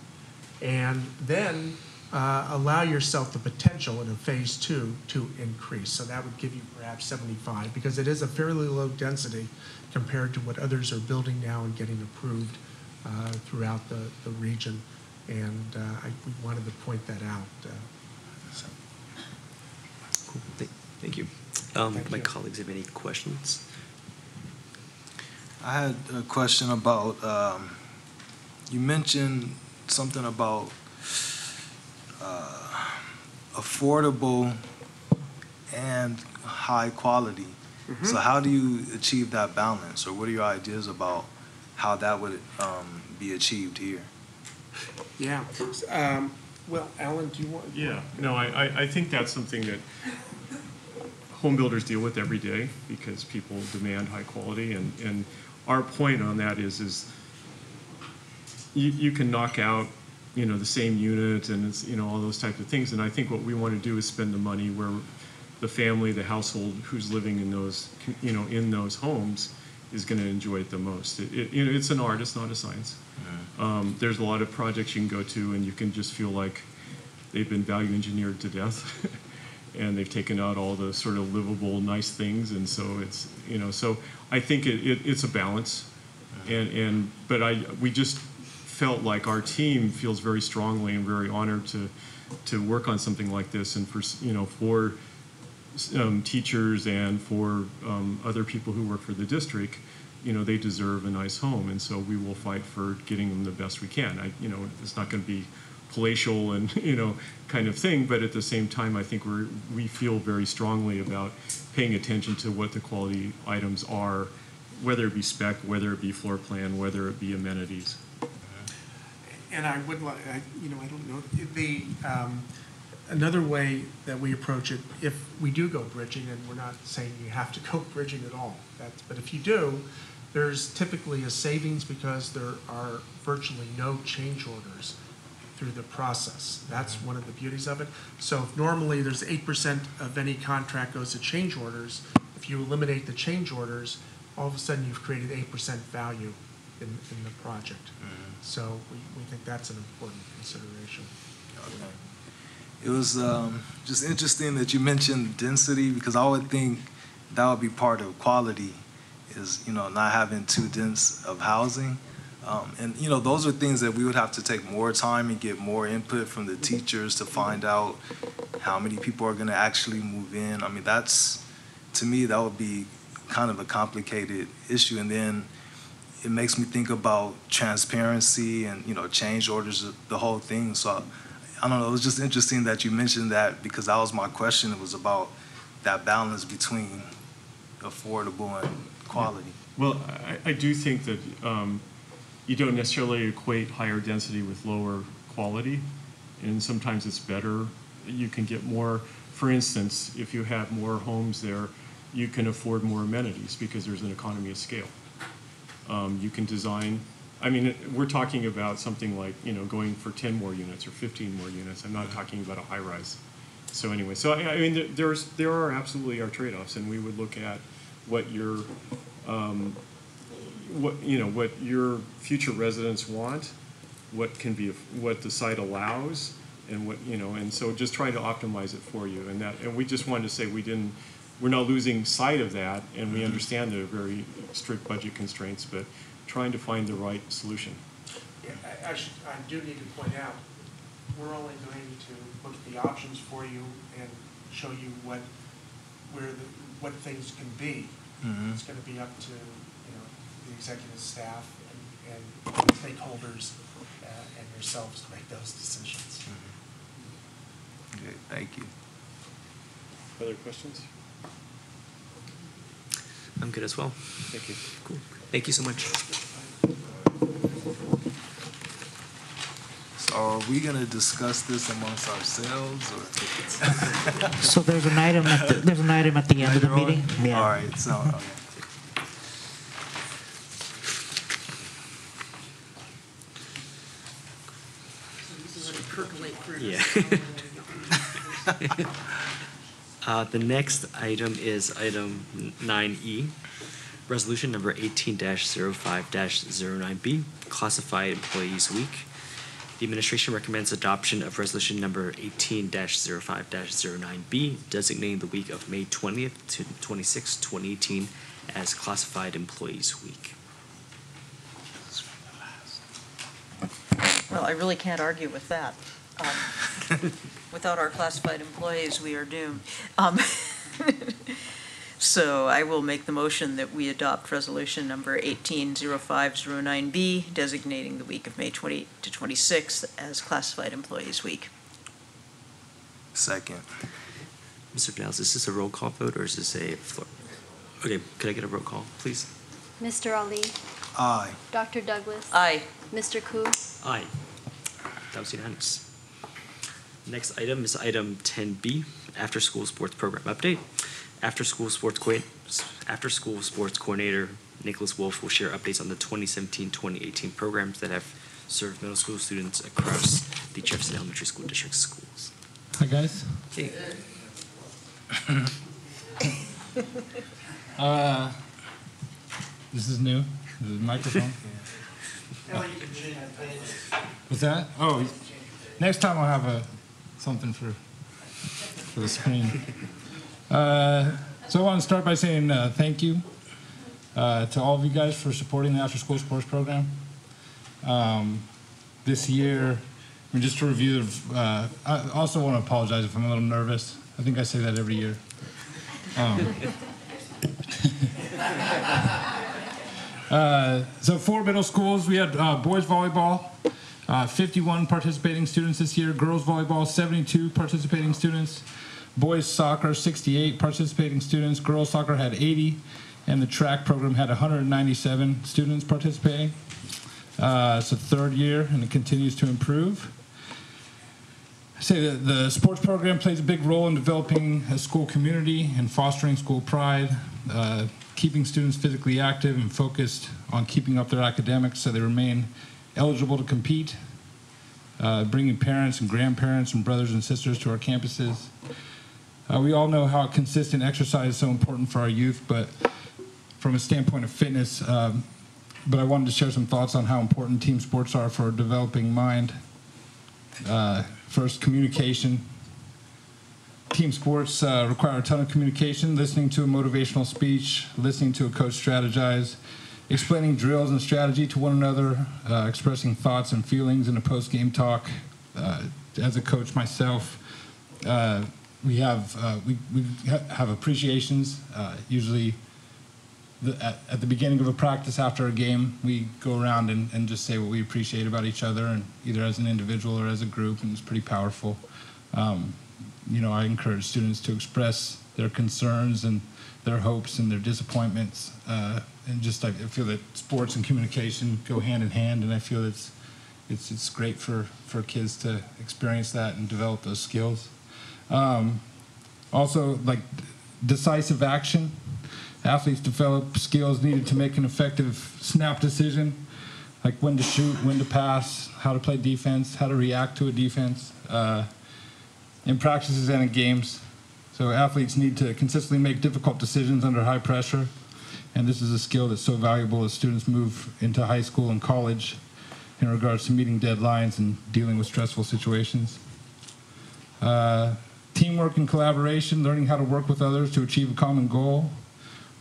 and then allow yourself the potential in a phase two to increase. So that would give you perhaps 75, because it is a fairly low density compared to what others are building now and getting approved throughout the region. And we wanted to point that out. Cool. Thank you. My colleagues have any questions? I had a question about, you mentioned something about affordable and high quality. Mm-hmm. So how do you achieve that balance, or what are your ideas about how that would be achieved here? Yeah. Well, Alan, do you want? Yeah. No, I think that's something that home builders deal with every day, because people demand high quality, and our point on that is you can knock out, the same unit and it's, all those types of things. And I think what we want to do is spend the money where the family, the household who's living in those, in those homes is going to enjoy it the most. It's an art, it's not a science. Mm-hmm. There's a lot of projects you can go to and you can just feel like they've been value engineered to death and they've taken out all the sort of livable, nice things. And so it's, so I think it's a balance. Mm-hmm. But we just felt like our team feels very strongly and very honored to work on something like this, and for teachers and for other people who work for the district, they deserve a nice home, and so we will fight for getting them the best we can. It's not going to be palatial and kind of thing, but at the same time, I think we feel very strongly about paying attention to what the quality items are, whether it be spec, whether it be floor plan, whether it be amenities. And I would like, I don't know, another way that we approach it, if we do go bridging, and we're not saying you have to go bridging at all, but if you do, there's typically a savings because there are virtually no change orders through the process. That's one of the beauties of it. So if normally there's 8% of any contract goes to change orders, if you eliminate the change orders, all of a sudden you've created 8% value in the project. Mm-hmm. So we think that's an important consideration. Okay. It was just interesting that you mentioned density, because I would think that would be part of quality, is not having too dense of housing. And those are things that we would have to take more time and get more input from the teachers to find out how many people are going to actually move in. I mean, to me, that would be kind of a complicated issue. And then it makes me think about transparency and, change orders, the whole thing. So I don't know, it was just interesting that you mentioned that, because that was my question. It was about that balance between affordable and quality. Well, I do think that you don't necessarily equate higher density with lower quality, and sometimes it's better. You can get more, for instance, if you have more homes there, you can afford more amenities because there's an economy of scale. You can design, we're talking about something like, going for 10 more units or 15 more units. I'm not talking about a high rise. So anyway, there are absolutely our trade-offs, and we would look at what your, what your future residents want, what the site allows, and what, you know, and so just trying to optimize it for you. And we just wanted to say we're not losing sight of that, and we understand the very strict budget constraints, but trying to find the right solution. Yeah, I do need to point out, we're only going to look at the options for you and show you what things can be. Mm-hmm. It's going to be up to the executive staff and stakeholders and yourselves to make those decisions. Mm-hmm. Okay, thank you. Other questions? I'm good as well. Thank you. Cool. Thank you so much. So are we going to discuss this amongst ourselves, or? So there's an item at the end of the meeting. Yeah. All right. So. Okay. Yeah. The next item is item 9E, resolution number 18-05-09B, classified employees week. The administration recommends adoption of resolution number 18-05-09B, designating the week of May 20th to 26th, 2018 as classified employees week. Well, I really can't argue with that. Without our classified employees, we are doomed. So I will make the motion that we adopt resolution number 18-05-09B, designating the week of May 20 to 26th as classified employees week. Second. Mr. Downs, is this a roll call vote or is this a floor? Okay, could I get a roll call, please? Mr. Ali? Aye. Dr. Douglas? Aye. Mr. Koo? Aye. That was unanimous. Next item is item 10B, after-school sports program update. After-school sports coordinator Nicholas Wolf will share updates on the 2017-2018 programs that have served middle school students across the Jefferson Elementary School District schools. Hi, guys. Hey. This is new. The microphone. What's that? Oh, next time I'll have something for the screen. So I want to start by saying thank you to all of you guys for supporting the after-school sports program. This year, just to review, I also want to apologize if I'm a little nervous. I think I say that every year. So 4 middle schools, we had boys volleyball, 51 participating students this year, girls volleyball, 72 participating students, boys soccer, 68 participating students, girls soccer had 80, and the track program had 197 students participating. It's the 3rd year, and it continues to improve. I say that the sports program plays a big role in developing a school community and fostering school pride, keeping students physically active and focused on keeping up their academics so they remain eligible to compete, bringing parents and grandparents and brothers and sisters to our campuses. We all know how consistent exercise is so important for our youth, but from a standpoint of fitness, but I wanted to share some thoughts on how important team sports are for a developing mind. First, communication. Team sports require a ton of communication, listening to a motivational speech, listening to a coach strategize, explaining drills and strategy to one another, expressing thoughts and feelings in a post-game talk. As a coach myself, we have appreciations. Usually at the beginning of a practice after a game, we go around and just say what we appreciate about each other, and either as an individual or as a group, and it's pretty powerful. I encourage students to express their concerns and their hopes and their disappointments. And just I feel that sports and communication go hand in hand, and I feel it's great for kids to experience that and develop those skills. Also, like decisive action. Athletes develop skills needed to make an effective snap decision, like when to shoot, when to pass, how to play defense, how to react to a defense, in practices and in games. So athletes need to consistently make difficult decisions under high pressure, and this is a skill that's so valuable as students move into high school and college in regards to meeting deadlines and dealing with stressful situations. Teamwork and collaboration, learning how to work with others to achieve a common goal.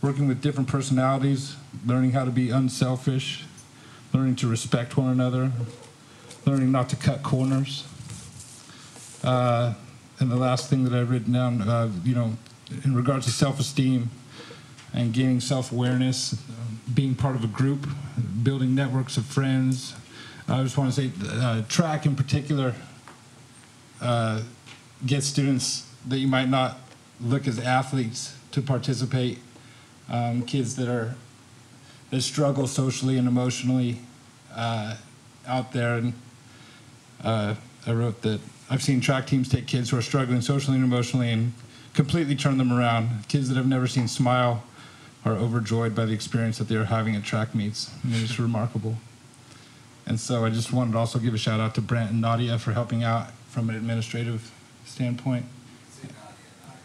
Working with different personalities, learning how to be unselfish, learning to respect one another, learning not to cut corners. And the last thing that I've written down, in regards to self-esteem and gaining self-awareness, being part of a group, building networks of friends. I just want to say track in particular gets students that you might not look as athletes to participate, kids that struggle socially and emotionally out there. And I wrote that I've seen track teams take kids who are struggling socially and emotionally and completely turn them around. Kids that have never seen smile are overjoyed by the experience that they are having at track meets. I mean, it's remarkable. And so I just wanted to also give a shout out to Brent and Nadia for helping out from an administrative standpoint.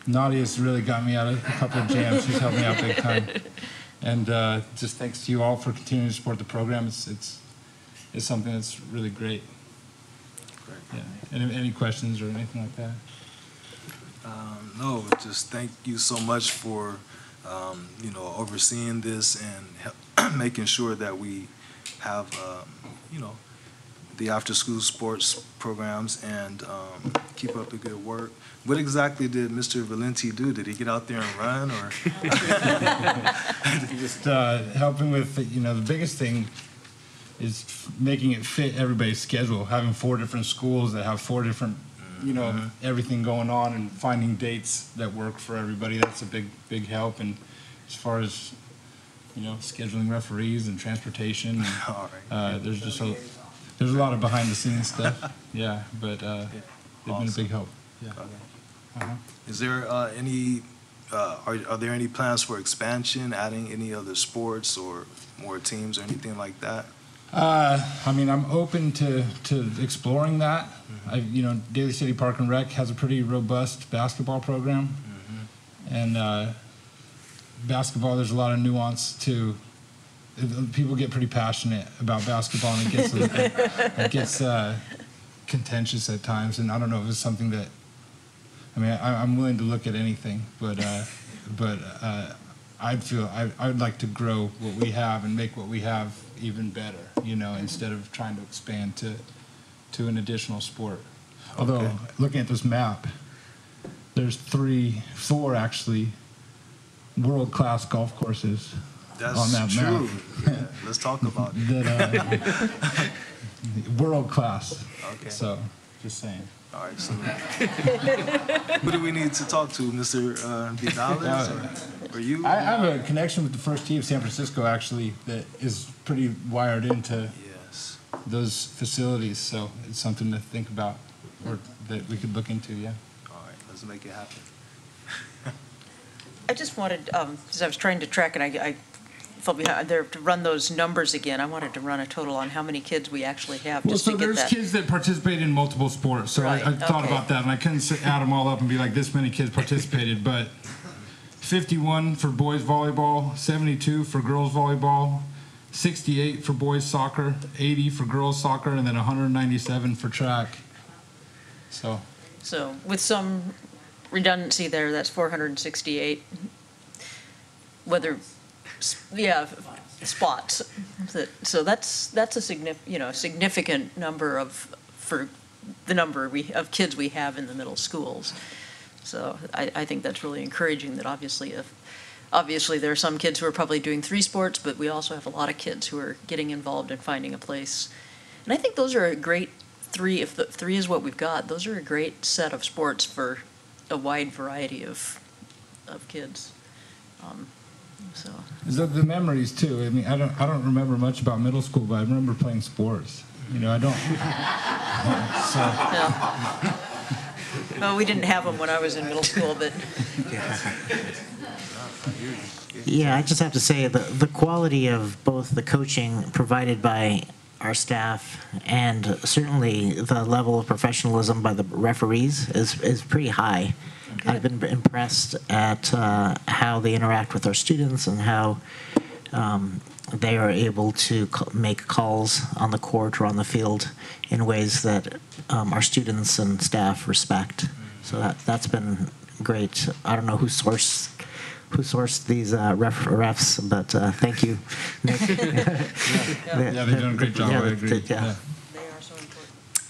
Nadia's really got me out of a couple of jams. She's helped me out big time. And just thanks to you all for continuing to support the program. It's something that's really great. Yeah. Any questions or anything like that? No, just thank you so much for overseeing this and making sure that we have the after-school sports programs, and keep up the good work. What exactly did Mr. Valenti do? Did he get out there and run, or? Just helping with, the biggest thing is making it fit everybody's schedule, having 4 different schools that have 4 different, everything going on, and finding dates that work for everybody. That's a big help. And as far as, scheduling referees and transportation, and, there's a lot of behind the scenes stuff. Yeah, but they've been a big help. Yeah. Is there any, are there any plans for expansion, adding any other sports or more teams or anything like that? I'm open to exploring that. Daly City Park and Rec has a pretty robust basketball program. And basketball, there's a lot of nuance to. People get pretty passionate about basketball, and it gets contentious at times. And I don't know if it's something that. I'm willing to look at anything, but I'd like to grow what we have and make what we have even better, instead of trying to expand to an additional sport. Although, looking at this map, there's 4 actually world-class golf courses on that true. map. Yeah, let's talk about it. That, world-class. Okay. So, just saying. All right, so who do we need to talk to, Mr. Vidales or you? I have a connection with the first tee of San Francisco, actually, that is pretty wired into those facilities, so it's something to think about, or that we could look into, yeah. All right, let's make it happen. I just wanted, because I was trying to track, and I felt behind there to run those numbers again. I wanted to run a total on how many kids we actually have, just to get that. Well, so there's kids that participate in multiple sports, so I thought about that, and I couldn't add them all up and be like, this many kids participated, but 51 for boys volleyball, 72 for girls volleyball, 68 for boys soccer, 80 for girls soccer, and then 197 for track. So with some redundancy there, that's 468. Spots. So that's a significant number for the number of kids we have in the middle schools. So I think that's really encouraging. That obviously there are some kids who are probably doing 3 sports, but we also have a lot of kids who are getting involved and finding a place. And I think those are a great 3. If the 3 is what we've got, those are a great set of sports for a wide variety of kids. So the memories too. I don't remember much about middle school, but I remember playing sports. I don't. Well, we didn't have them when I was in middle school, but. Yeah, I just have to say the quality of both the coaching provided by our staff and certainly the level of professionalism by the referees is pretty high. I've been impressed at how they interact with our students and how they are able to make calls on the court or on the field in ways that our students and staff respect. So that's been great. I don't know who sourced these refs, but thank you, Nick. Yeah, they're doing a great job. I agree. Yeah.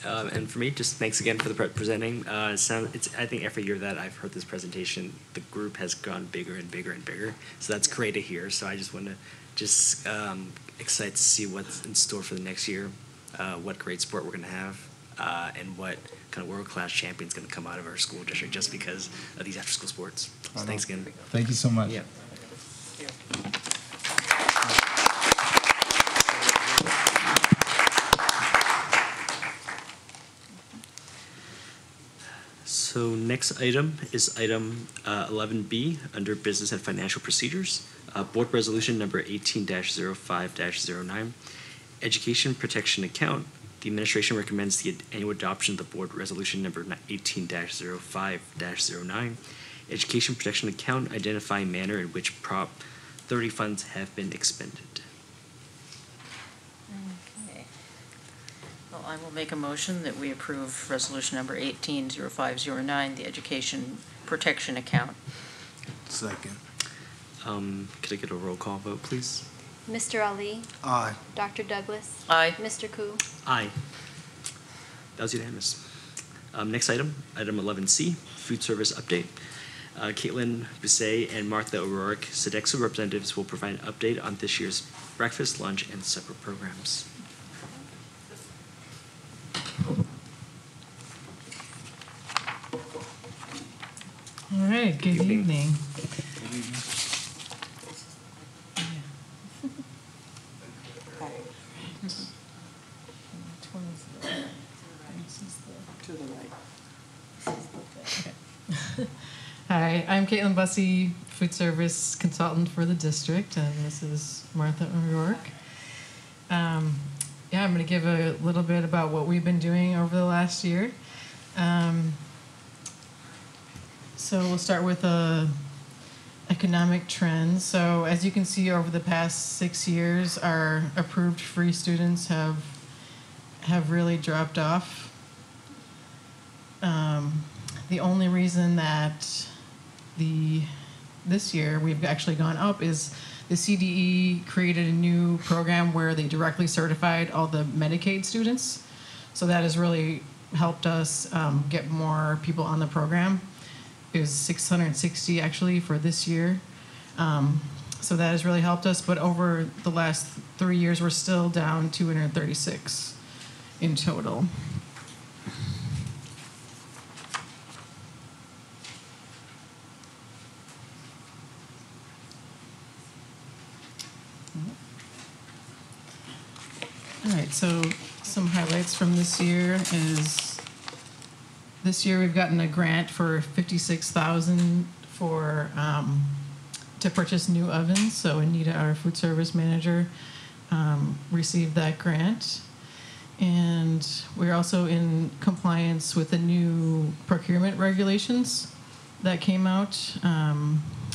And for me, just thanks again for the presenting. I think every year that I've heard this presentation, the group has gone bigger and bigger and bigger. So that's great to hear. So I just want to excited to see what's in store for the next year, what great sport we're going to have, and what kind of world-class champion's going to come out of our school district just because of these after-school sports. So thanks again. Thank you so much. Yeah. So next item is item 11B under Business and Financial Procedures, Board Resolution number 18-05-09, Education Protection Account. The administration recommends the annual adoption of the Board Resolution number 18-05-09, Education Protection Account, identifying manner in which Prop 30 funds have been expended. Okay. Well, I will make a motion that we approve resolution number 18-05-09, the Education Protection Account. Second. Could I get a roll call vote, please? Mr. Ali? Aye. Dr. Douglas? Aye. Mr. Koo? Aye. That was unanimous. Next item, item 11C, food service update. Caitlin Bisset and Martha O'Rourke, Sodexo representatives, will provide an update on this year's breakfast, lunch, and supper programs. All right, good evening. Hi, I'm Caitlin Bussey, food service consultant for the district, and this is Martha O'Rourke. I'm going to give a little bit about what we've been doing over the last year. So we'll start with economic trends. So as you can see, over the past 6 years, our approved free students have really dropped off. The only reason that this year we've actually gone up is the CDE created a new program where they directly certified all the Medicaid students. So that has really helped us get more people on the program. It was 660 actually for this year. So that has really helped us, but over the last 3 years, we're still down 236 in total. All right, so some highlights from this year is this year we've gotten a grant for $56,000 for to purchase new ovens. So Anita, our food service manager, received that grant. And we're also in compliance with the new procurement regulations that came out.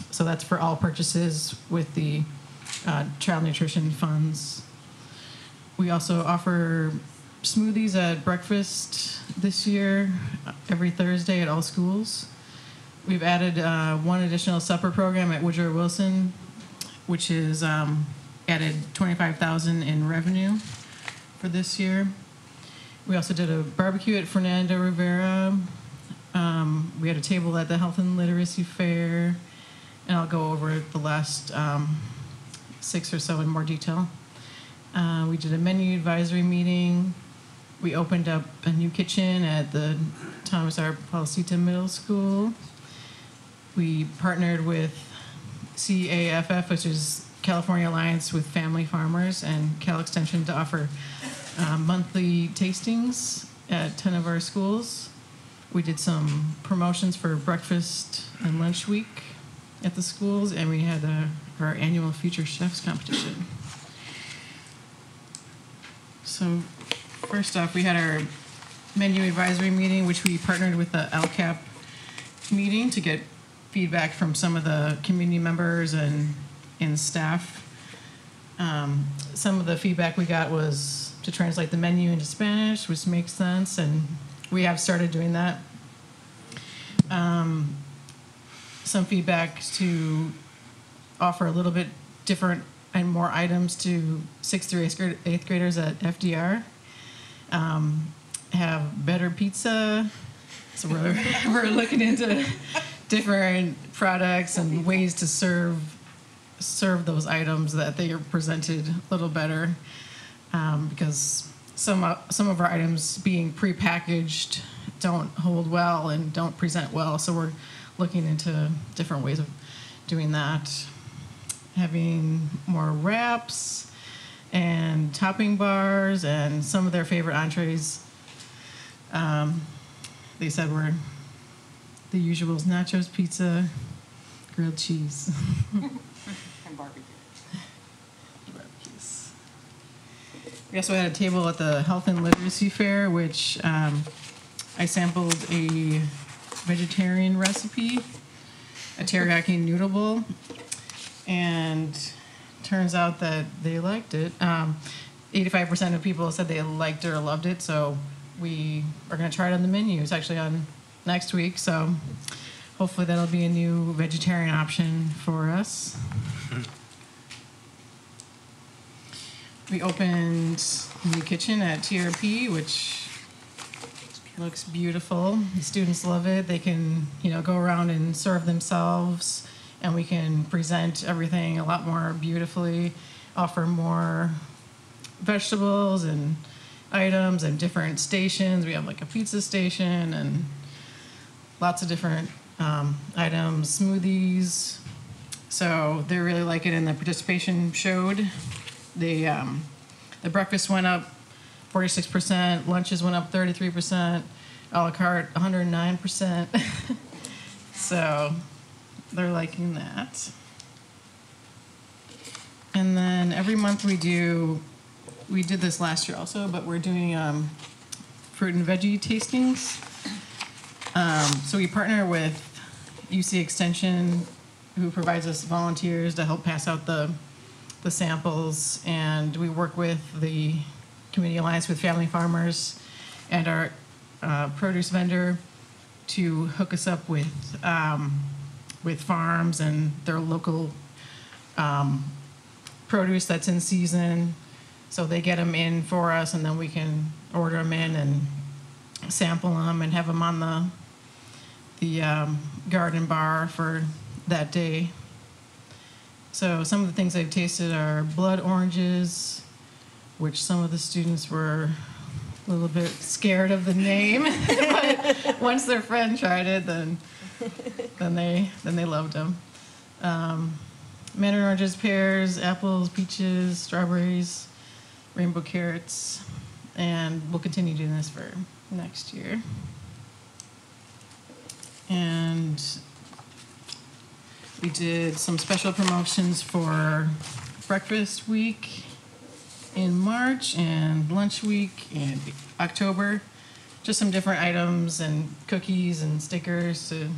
So that's for all purchases with the child nutrition funds. We also offer smoothies at breakfast this year, every Thursday at all schools. We've added one additional supper program at Woodrow Wilson, which is added $25,000 in revenue for this year. We also did a barbecue at Fernando Rivera. We had a table at the Health and Literacy Fair, and I'll go over the last 6 or so in more detail. We did a menu advisory meeting. We opened up a new kitchen at the Thomas R. Paulsita Middle School. We partnered with CAFF, which is California Alliance with Family Farmers, and Cal Extension to offer monthly tastings at 10 of our schools. We did some promotions for breakfast and lunch week at the schools, and we had our annual Future Chefs competition. So first off, we had our menu advisory meeting, which we partnered with the LCAP meeting to get feedback from some of the community members and staff. Some of the feedback we got was to translate the menu into Spanish, which makes sense, and we have started doing that. some feedback to offer a little bit different and more items to 6th through 8th graders at FDR. Have better pizza. So we're looking into different products and ways to serve those items that they are presented a little better, because some of our items being prepackaged don't hold well and don't present well. So we're looking into different ways of doing that. Having more wraps and topping bars and some of their favorite entrees. They said were the usuals: nachos, pizza, grilled cheese. And barbecue. Barbecues. We also had a table at the Health and Literacy Fair, which I sampled a vegetarian recipe, a teriyaki noodle bowl, and turns out that they liked it. 85% of people said they liked it or loved it, so we are going to try it on the menu. It's actually on next week, so hopefully that'll be a new vegetarian option for us. We opened a new kitchen at TRP, which looks beautiful. The students love it. They can, go around and serve themselves, and we can present everything a lot more beautifully, offer more vegetables and items and different stations. We have like a pizza station and lots of different items, smoothies. So they really like it, and the participation showed. The breakfast went up 46%, lunches went up 33%, a la carte 109%. So they're liking that. And then every month we did this last year also, but we're doing fruit and veggie tastings. So we partner with UC Extension, who provides us volunteers to help pass out the samples, and we work with the Community Alliance with Family Farmers and our produce vendor to hook us up with farms and their local produce that's in season. So they get them in for us, and then we can order them in and sample them and have them on the garden bar for that day. So some of the things I've tasted are blood oranges, which some of the students were a little bit scared of the name. But once their friend tried it, then they loved them. Mandarin oranges, pears, apples, peaches, strawberries, rainbow carrots, and we'll continue doing this for next year. And we did some special promotions for breakfast week in March and lunch week in October. Just some different items and cookies and stickers to,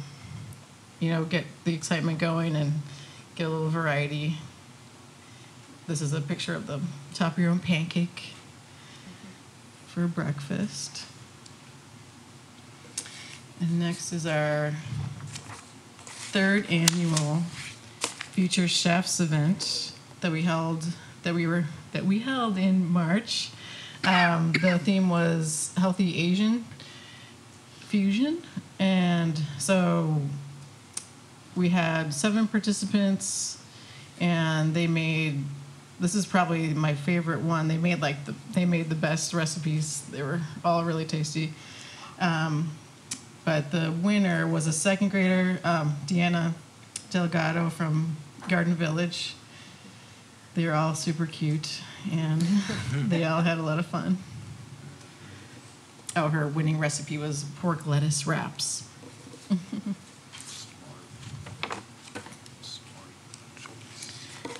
get the excitement going and get a little variety. This is a picture of the top of your own pancake for breakfast. And next is our third annual Future Chefs event that we held in March. The theme was Healthy Asian Fusion, and so we had 7 participants, and they made. This is probably my favorite one. They made the best recipes. They were all really tasty. But the winner was a 2nd grader, Deanna Delgado from Garden Village. They were all super cute, and they all had a lot of fun. Oh, her winning recipe was pork lettuce wraps.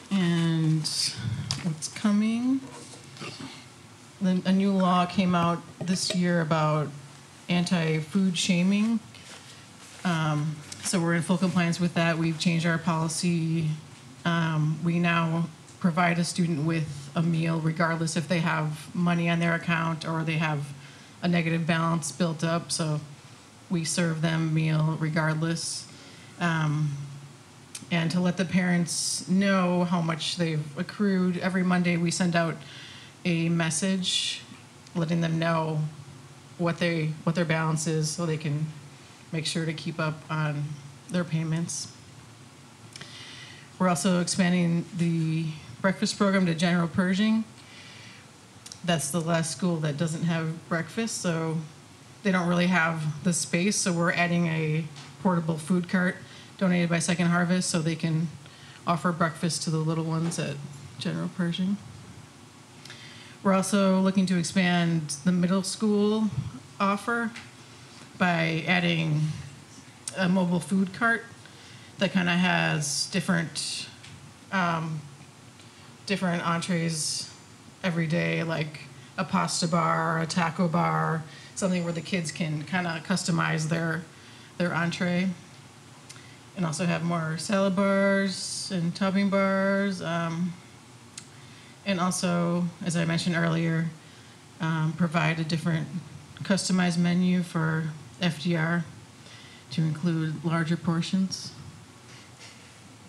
And what's coming? Then a new law came out this year about anti-food shaming. So we're in full compliance with that. We've changed our policy. We now provide a student with a meal regardless if they have money on their account or they have a negative balance built up. So we serve them meal regardless. And to let the parents know how much they've accrued. Every Monday, we send out a message letting them know what their balance is so they can make sure to keep up on their payments. We're also expanding the breakfast program to general Pershing. That's the last school that doesn't have breakfast, so they don't really have the space, so we're adding a portable food cart donated by Second Harvest so they can offer breakfast to the little ones at General Pershing. We're also looking to expand the middle school offer by adding a mobile food cart that kind of has different entrees every day, like a pasta bar, a taco bar, something where the kids can kind of customize their entree. And also have more salad bars and topping bars. And also, as I mentioned earlier, provide a different customized menu for FDR to include larger portions.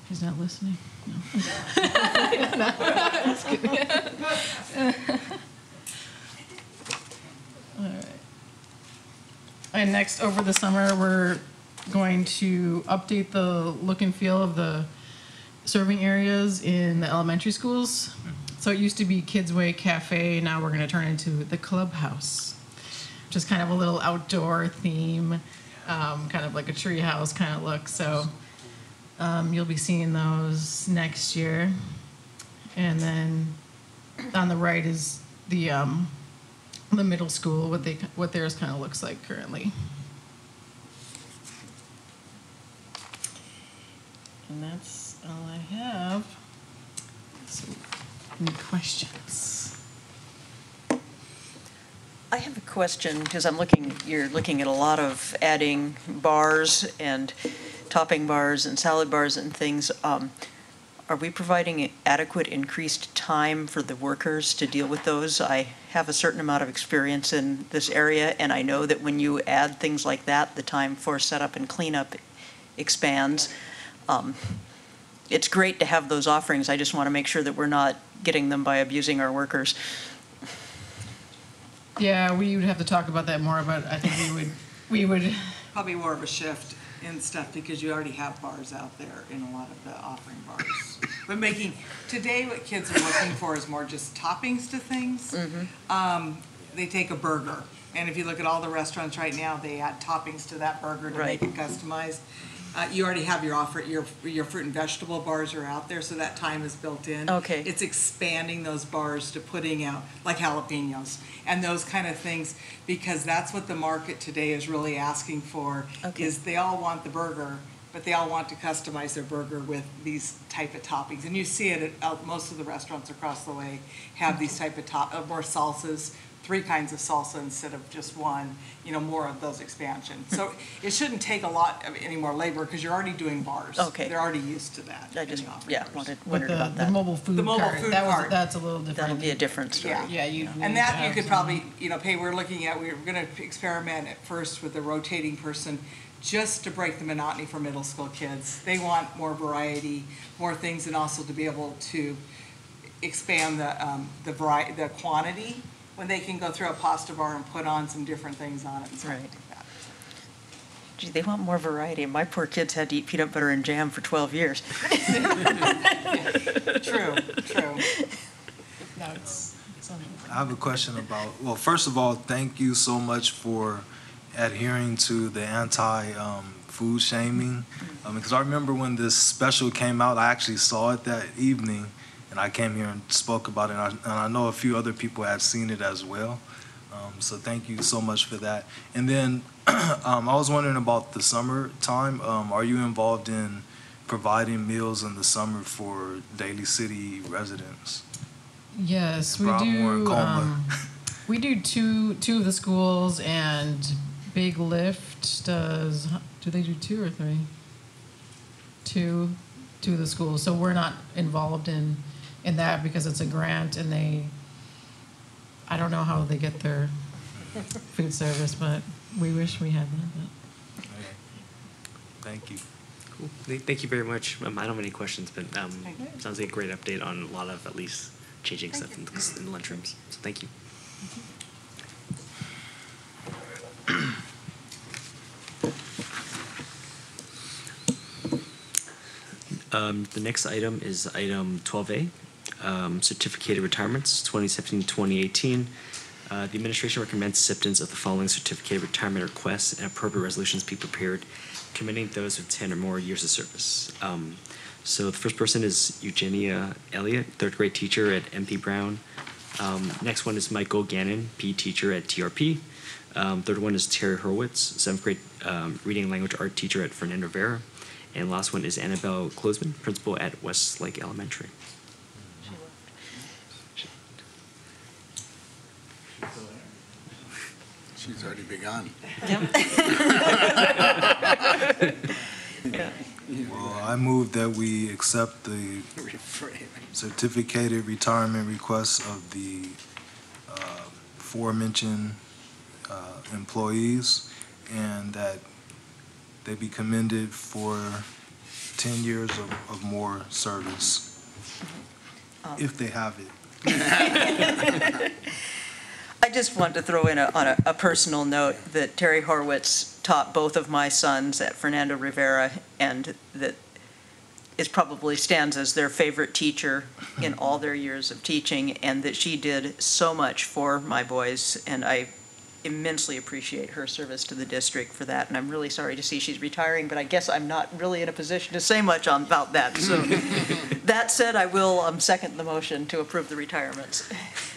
He's not listening? No. Just kidding. All right. And next, over the summer, we're going to update the look and feel of the serving areas in the elementary schools. So it used to be Kids Way Cafe, now we're going to turn into the Clubhouse, which is kind of a little outdoor theme, kind of like a tree house kind of look. So you'll be seeing those next year. And then on the right is the middle school, what theirs kind of looks like currently. And that's all I have. So, any questions? I have a question because you're looking at a lot of adding bars and topping bars and salad bars and things. Are we providing adequate increased time for the workers to deal with those? I have a certain amount of experience in this area, and I know that when you add things like that, the time for setup and cleanup expands. It's great to have those offerings. I just want to make sure that we're not getting them by abusing our workers. Yeah, we would have to talk about that more, but I think we would probably more of a shift in stuff because you already have bars out there in a lot of the offering bars. But today what kids are looking for is more just toppings to things. Mm-hmm. They take a burger, and if you look at all the restaurants right now, they add toppings to that burger to make it customized. You already have your fruit and vegetable bars are out there, so that time is built in. Okay. It's expanding those bars to putting out like jalapenos and those kind of things, because that's what the market today is really asking for. Okay. Is they all want the burger, but they all want to customize their burger with these type of toppings. And you see it at most of the restaurants across the way have these type of more salsas, 3 kinds of salsa instead of just one, more of those expansions. So it shouldn't take a lot of any more labor because you're already doing bars. Okay. They're already used to that. I just, wondered about that. The mobile food cart. That's a little different. That'll be a different story. Yeah. And that you could probably, we're going to experiment at first with a rotating person just to break the monotony for middle school kids. They want more variety, more things, and also to be able to expand the quantity when they can go through a pasta bar and put on some different things on it and stuff like that. Gee, they want more variety. My poor kids had to eat peanut butter and jam for 12 years. True. No, it's I have a question well, first of all, thank you so much for adhering to the anti-food shaming. Because I remember when this special came out, I actually saw it that evening. And I came here and spoke about it, and I know a few other people have seen it as well. So thank you so much for that. And then I was wondering about the summertime. Are you involved in providing meals in the summer for Daly City residents? Yes, we do. We do two of the schools, and Big Lift does. Do they do 2 or 3? 2 of the schools. So we're not involved in that because it's a grant, and I don't know how they get their food service, but we wish we had that. Thank you. Cool. Thank you very much. I don't have any questions, but sounds like a great update on a lot of at least changing stuff in the lunchrooms. So thank you. The next item is item 12A, certificated retirements, 2017-2018. The administration recommends acceptance of the following certificated retirement requests and appropriate resolutions be prepared, committing those with 10 or more years of service. So the first person is Eugenia Elliott, third grade teacher at MP Brown. Next one is Michael Gannon, PE teacher at TRP. Third one is Terry Hurwitz, seventh grade reading and language art teacher at Fernando Rivera. And last one is Annabelle Klosman, principal at Westlake Elementary. She's already begun. Well, I move that we accept the certificated retirement requests of the aforementioned employees, and that they be commended for 10 years of more service, if they have it. I just wanted to throw in on a personal note that Terry Horwitz taught both of my sons at Fernando Rivera, and that is probably stands as their favorite teacher in all their years of teaching, and that she did so much for my boys, and I immensely appreciate her service to the district for that, and I'm really sorry to see she's retiring, but I guess I'm not really in a position to say much about that. So that said, I will second the motion to approve the retirements.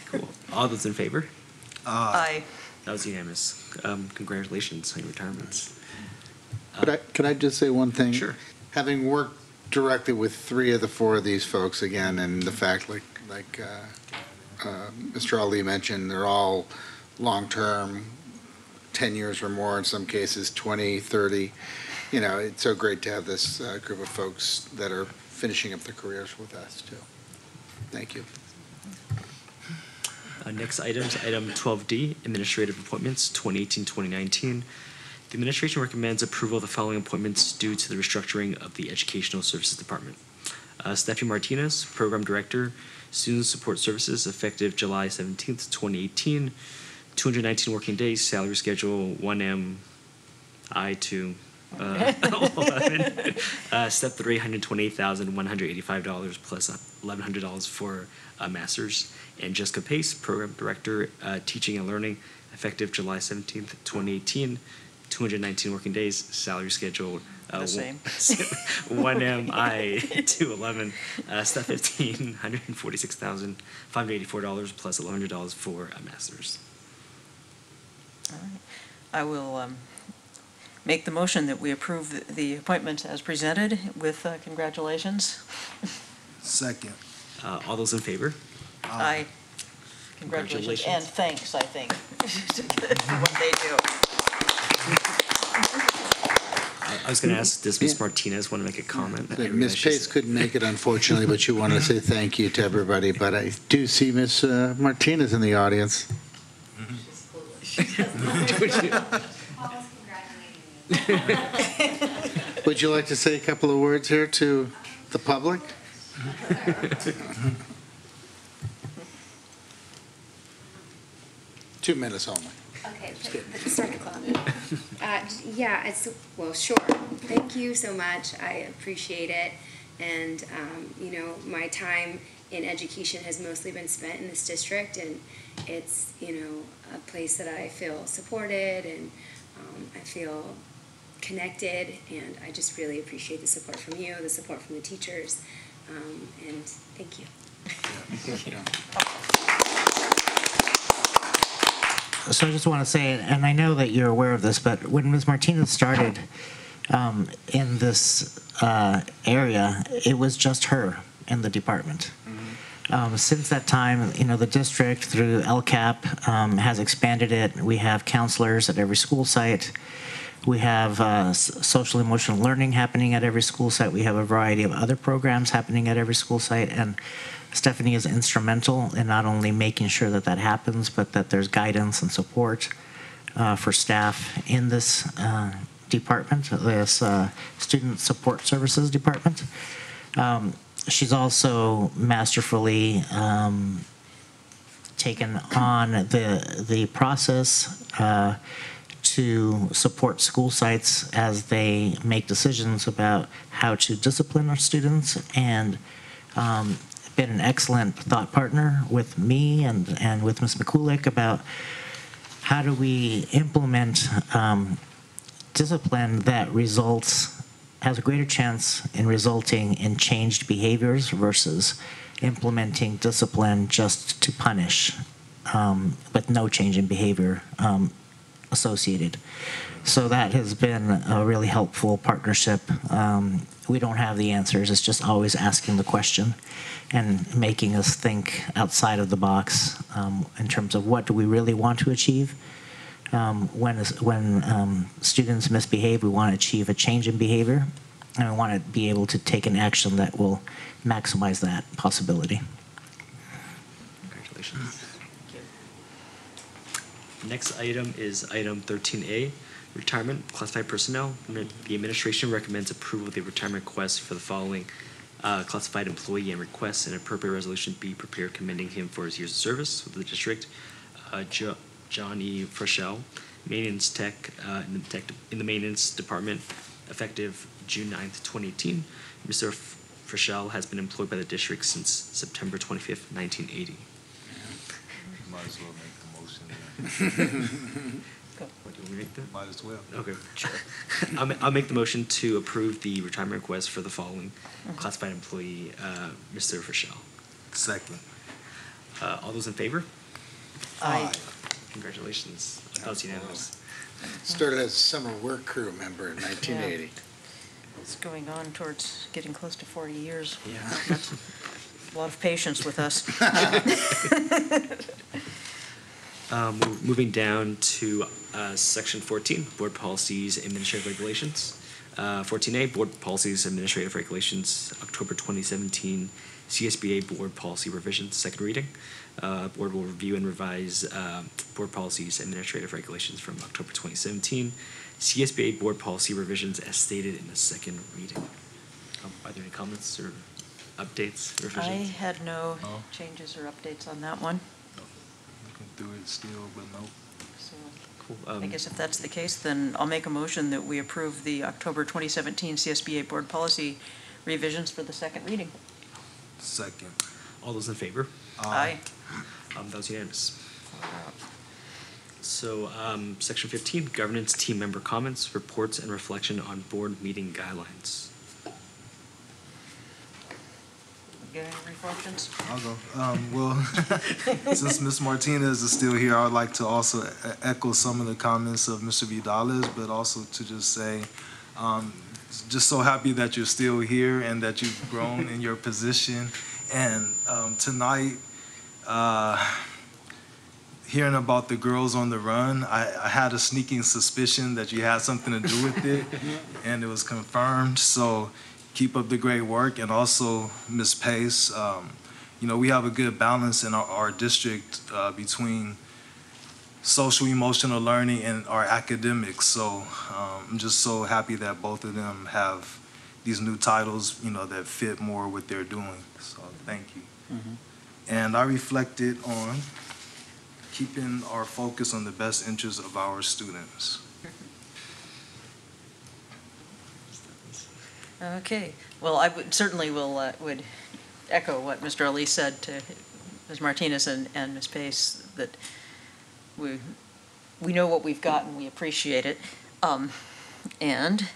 Cool. All those in favor? Aye. That was unanimous. Congratulations on your retirements. Could I just say one thing? Sure. Having worked directly with 3 of the 4 of these folks again, and the fact, like Mr. Ali mentioned, they're all long-term, 10 years or more, in some cases 20, 30. You know, it's so great to have this group of folks that are finishing up their careers with us, too. Thank you. Next item is item 12D, administrative appointments, 2018-2019. The administration recommends approval of the following appointments due to the restructuring of the Educational Services Department. Steffi Martinez, Program Director, Student Support Services, effective July 17th, 2018. 219 working days, salary schedule 1M I to 11. Step 3, $128,185 plus $1,100 for a master's. And Jessica Pace, Program Director, Teaching and Learning, effective July 17th, 2018. 219 working days, salary schedule The same. 1M I to 11. Step 15, $146,584 plus $1,100 for a master's. All right. I will make the motion that we approve the appointments as presented with congratulations. Second. All those in favor? Aye. Congratulations and thanks, I think, for what they do. I was going to ask, does Ms. Martinez want to make a comment? Ms. Pace couldn't make it, unfortunately, but she wanted to say thank you to everybody. But I do see Ms. Martinez in the audience. Would you like to say a couple of words here to the public? 2 minutes only. Okay, start the clock. Yeah, well, sure. Thank you so much. I appreciate it. And, you know, my time in education has mostly been spent in this district, and it's, you know, a place that I feel supported, and I feel connected, and I just really appreciate the support from you, the support from the teachers, and thank you. So I just want to say, and I know that you're aware of this, but when Ms. Martinez started in this area, it was just her in the department. Since that time, you know, the district through LCAP has expanded it. We have counselors at every school site. We have social emotional learning happening at every school site. We have a variety of other programs happening at every school site, and Stephanie is instrumental in not only making sure that that happens, but that there's guidance and support for staff in this department, this Student Support Services Department. She's also masterfully taken on the process to support school sites as they make decisions about how to discipline our students, and been an excellent thought partner with me and with Ms. McCulick about how do we implement discipline that has a greater chance in resulting in changed behaviors versus implementing discipline just to punish, but no change in behavior associated. So that has been a really helpful partnership. We don't have the answers. It's just always asking the question and making us think outside of the box in terms of what do we really want to achieve. When students misbehave, we want to achieve a change in behavior, and we want to be able to take an action that will maximize that possibility. Congratulations. Next item is item 13A, retirement classified personnel. The administration recommends approval of the retirement request for the following classified employee and requests an appropriate resolution be prepared commending him for his years of service with the district. John E. Frischel, maintenance tech in the maintenance department, effective June 9th, 2018. Mr. Frischel has been employed by the district since September 25th, 1980. Might as well make the motion. What, do you want me to make that? Might as well. Okay, sure. I'll make the motion to approve the retirement request for the following classified employee, Mr. Frischel. Second. All those in favor? Aye. Congratulations. That was unanimous. Started as a summer work crew member in 1980. It's going on towards getting close to 40 years. Yeah. That's a lot of patience with us. Moving down to section 14, board policies, administrative regulations. 14A, board policies, administrative regulations, October 2017, CSBA board policy revisions, second reading. Board will review and revise board policies, administrative regulations from October 2017. CSBA board policy revisions as stated in the second reading. Are there any comments or updates, I revisions? had no changes or updates on that one. Looking through it still, but no. So Cool. I guess if that's the case, then I'll make a motion that we approve the October 2017 CSBA board policy revisions for the second reading. Second. All those in favor? Aye. That was unanimous. So, section 15, governance team member comments, reports, and reflection on board meeting guidelines. Got any reflections? I'll go. Well, since Ms. Martinez is still here, I would like to also echo some of the comments of Mr. Vidales, but also to just say, just so happy that you're still here and that you've grown in your position. And tonight, hearing about the Girls on the Run, I had a sneaking suspicion that you had something to do with it, and it was confirmed. So keep up the great work. And also, Ms. Pace, you know, we have a good balance in our district between social emotional learning and our academics. So I'm just so happy that both of them have these new titles, you know, that fit more what they're doing. So thank you. And I reflected on keeping our focus on the best interests of our students. Okay. Well, I would certainly would echo what Mr. Ali said to Ms. Martinez and Ms. Pace, that we know what we've got and we appreciate it. And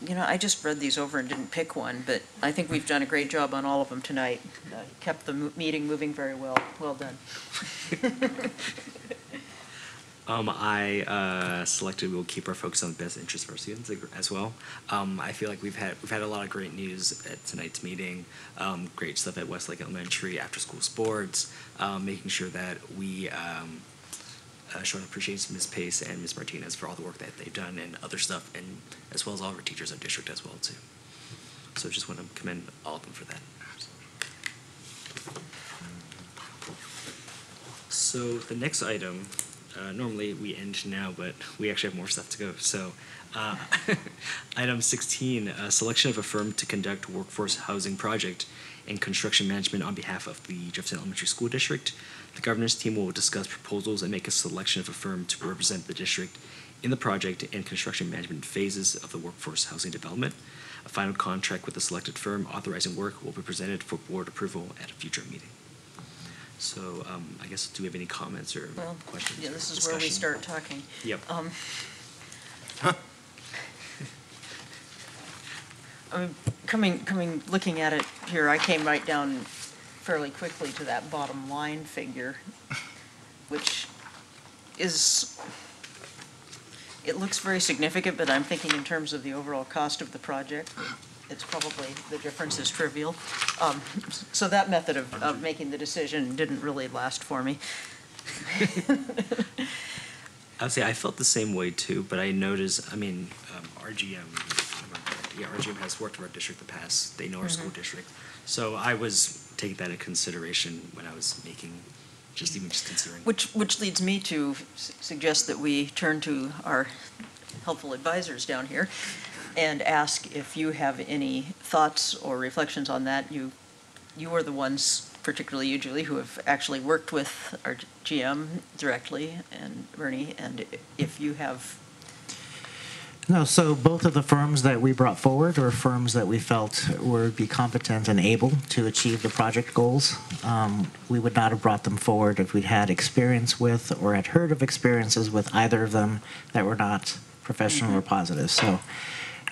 you know, I just read these over and didn't pick one, but I think we've done a great job on all of them tonight. Kept the meeting moving very well. Well done. I selected we'll keep our focus on the best interests of our students as well. I feel like we've had a lot of great news at tonight's meeting. Great stuff at Westlake Elementary, after school sports, making sure that we show appreciation to Ms. Pace and Ms. Martinez for all the work that they've done and other stuff, and as well as all of our teachers in district as well too. So just want to commend all of them for that. So the next item normally we end now, but we actually have more stuff to go. So, item 16, selection of a firm to conduct workforce housing project and construction management on behalf of the Jefferson Elementary School District. The governance team will discuss proposals and make a selection of a firm to represent the district in the project and construction management phases of the workforce housing development. A final contract with the selected firm authorizing work will be presented for board approval at a future meeting. So I guess, do we have any comments or questions? Yeah, this is discussion? where we start talking. Yep. I mean, looking at it here, I came right down fairly quickly to that bottom line figure, which is, it looks very significant, but I'm thinking in terms of the overall cost of the project, it's probably, the difference is trivial. So that method of making the decision didn't really last for me. I would say I felt the same way too, but I noticed, RGM has worked with our district in the past. They know our school district. So I was taking that into consideration when I was making, just considering. Which leads me to suggest that we turn to our helpful advisors down here and ask if you have any thoughts or reflections on that. You are the ones, particularly you, Julie, who have actually worked with our GM directly, and Bernie, and if you have. No, so both of the firms that we brought forward are firms that we felt would be competent and able to achieve the project goals. We would not have brought them forward if we'd had experience with or had heard of experiences with either of them that were not professional or positive. So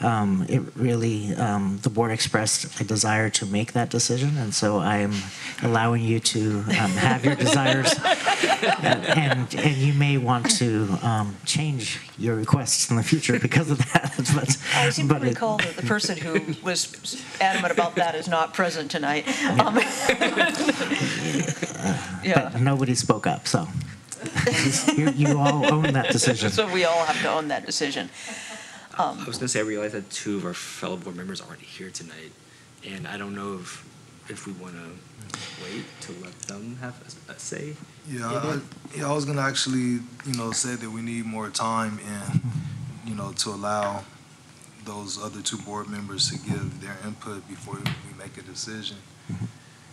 it really, the board expressed a desire to make that decision, and so I'm allowing you to have your desires, and you may want to change your requests in the future because of that. But I seem to recall that the person who was adamant about that is not present tonight. But nobody spoke up, so you all own that decision. So we all have to own that decision. I was going to say, I realized that two of our fellow board members aren't here tonight, and I don't know if we want to wait to let them have a say. Yeah, I was going to actually, say that we need more time and, to allow those other two board members to give their input before we make a decision.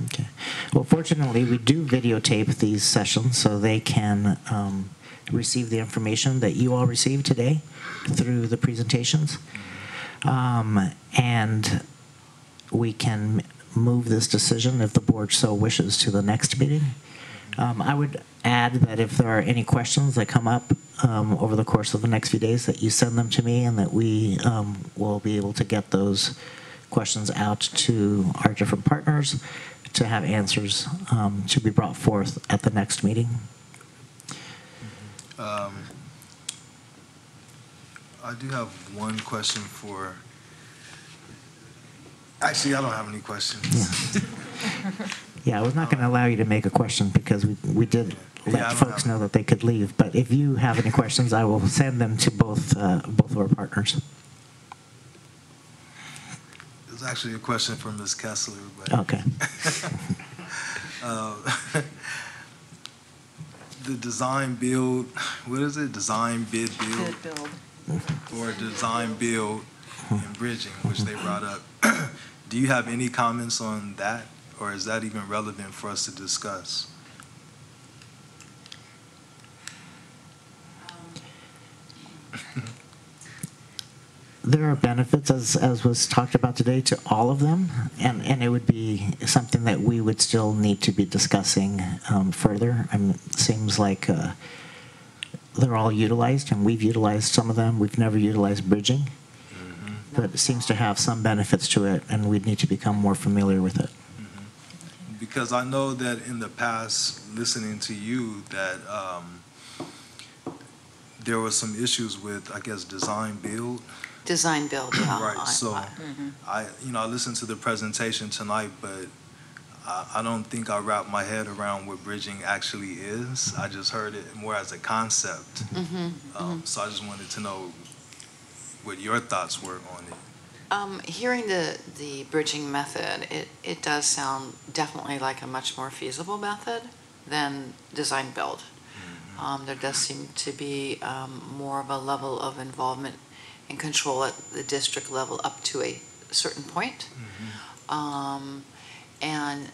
Okay. Well, fortunately, we do videotape these sessions so they can receive the information that you all received today through the presentations. And we can move this decision, if the board so wishes, to the next meeting. I would add that if there are any questions that come up over the course of the next few days, that you send them to me, and that we will be able to get those questions out to our different partners to have answers to be brought forth at the next meeting. I do have one question for, actually, I don't have any questions. Yeah, I was not going to allow you to make a question because we did let folks know that they could leave. But if you have any questions, I will send them to both of our partners. It was actually a question for Ms. Kessler. But okay. The design build, what is it? Design bid build? Bid build. Or design build and bridging, which they brought up. Do you have any comments on that, or is that even relevant for us to discuss? There are benefits, as was talked about today, to all of them, and it would be something that we would still need to be discussing further. Seems like they're all utilized, and we've utilized some of them. We've never utilized bridging, but it seems to have some benefits to it, and we'd need to become more familiar with it. Because I know that in the past, listening to you, that there were some issues with, I guess, design build. Design build, yeah. Right, so I listened to the presentation tonight, but I don't think I wrapped my head around what bridging actually is. I just heard it more as a concept. So I just wanted to know what your thoughts were on it. Hearing the bridging method, it does sound definitely like a much more feasible method than design build. There does seem to be more of a level of involvement and control at the district level up to a certain point. And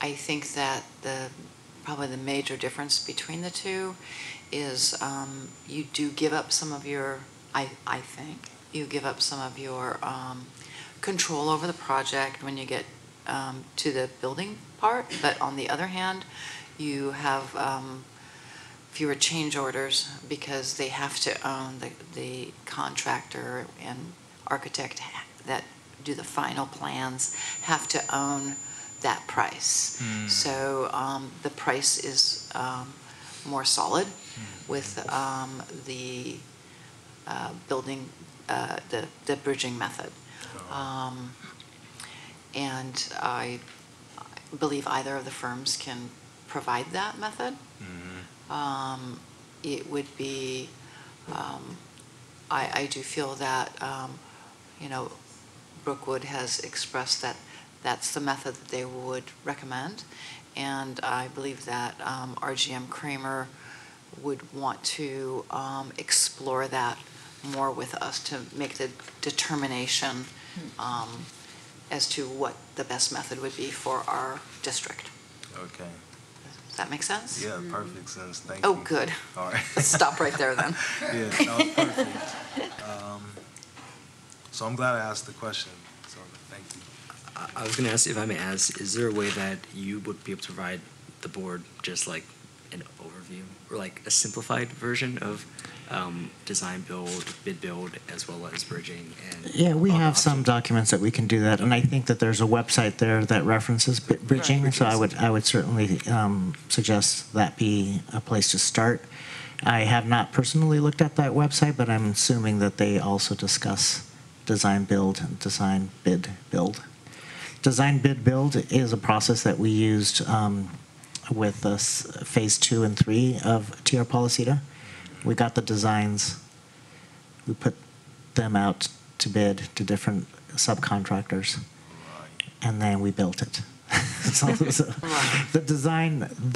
I think that probably the major difference between the two is you do give up some of your, I think, you give up some of your control over the project when you get to the building part, but on the other hand, you have fewer change orders because they have to own the contractor and architect that do the final plans have to own that price. So the price is more solid with the building, the bridging method. And I believe either of the firms can provide that method. It would be, I do feel that, Brookwood has expressed that that's the method that they would recommend. And I believe that RGM Kramer would want to explore that more with us to make the determination as to what the best method would be for our district. Okay. Does that make sense? Yeah, perfect sense. Thank Oh, you. good. All right. Let's stop right there then. Yeah, that was perfect. So I'm glad I asked the question. So thank you. I was going to ask, if I may ask, is there a way that you would be able to provide the board just like an overview or like a simplified version of design build, bid build, as well as bridging? And Yeah, we have some documents that we can do that, and I think that there's a website there that references bridging, Right. so I would certainly suggest that be a place to start. I have not personally looked at that website, but I'm assuming that they also discuss design build and design bid build. Design bid build is a process that we used with phase 2 and 3 of TR Policita. We got the designs, we put them out to bid to different subcontractors, and then we built it. so the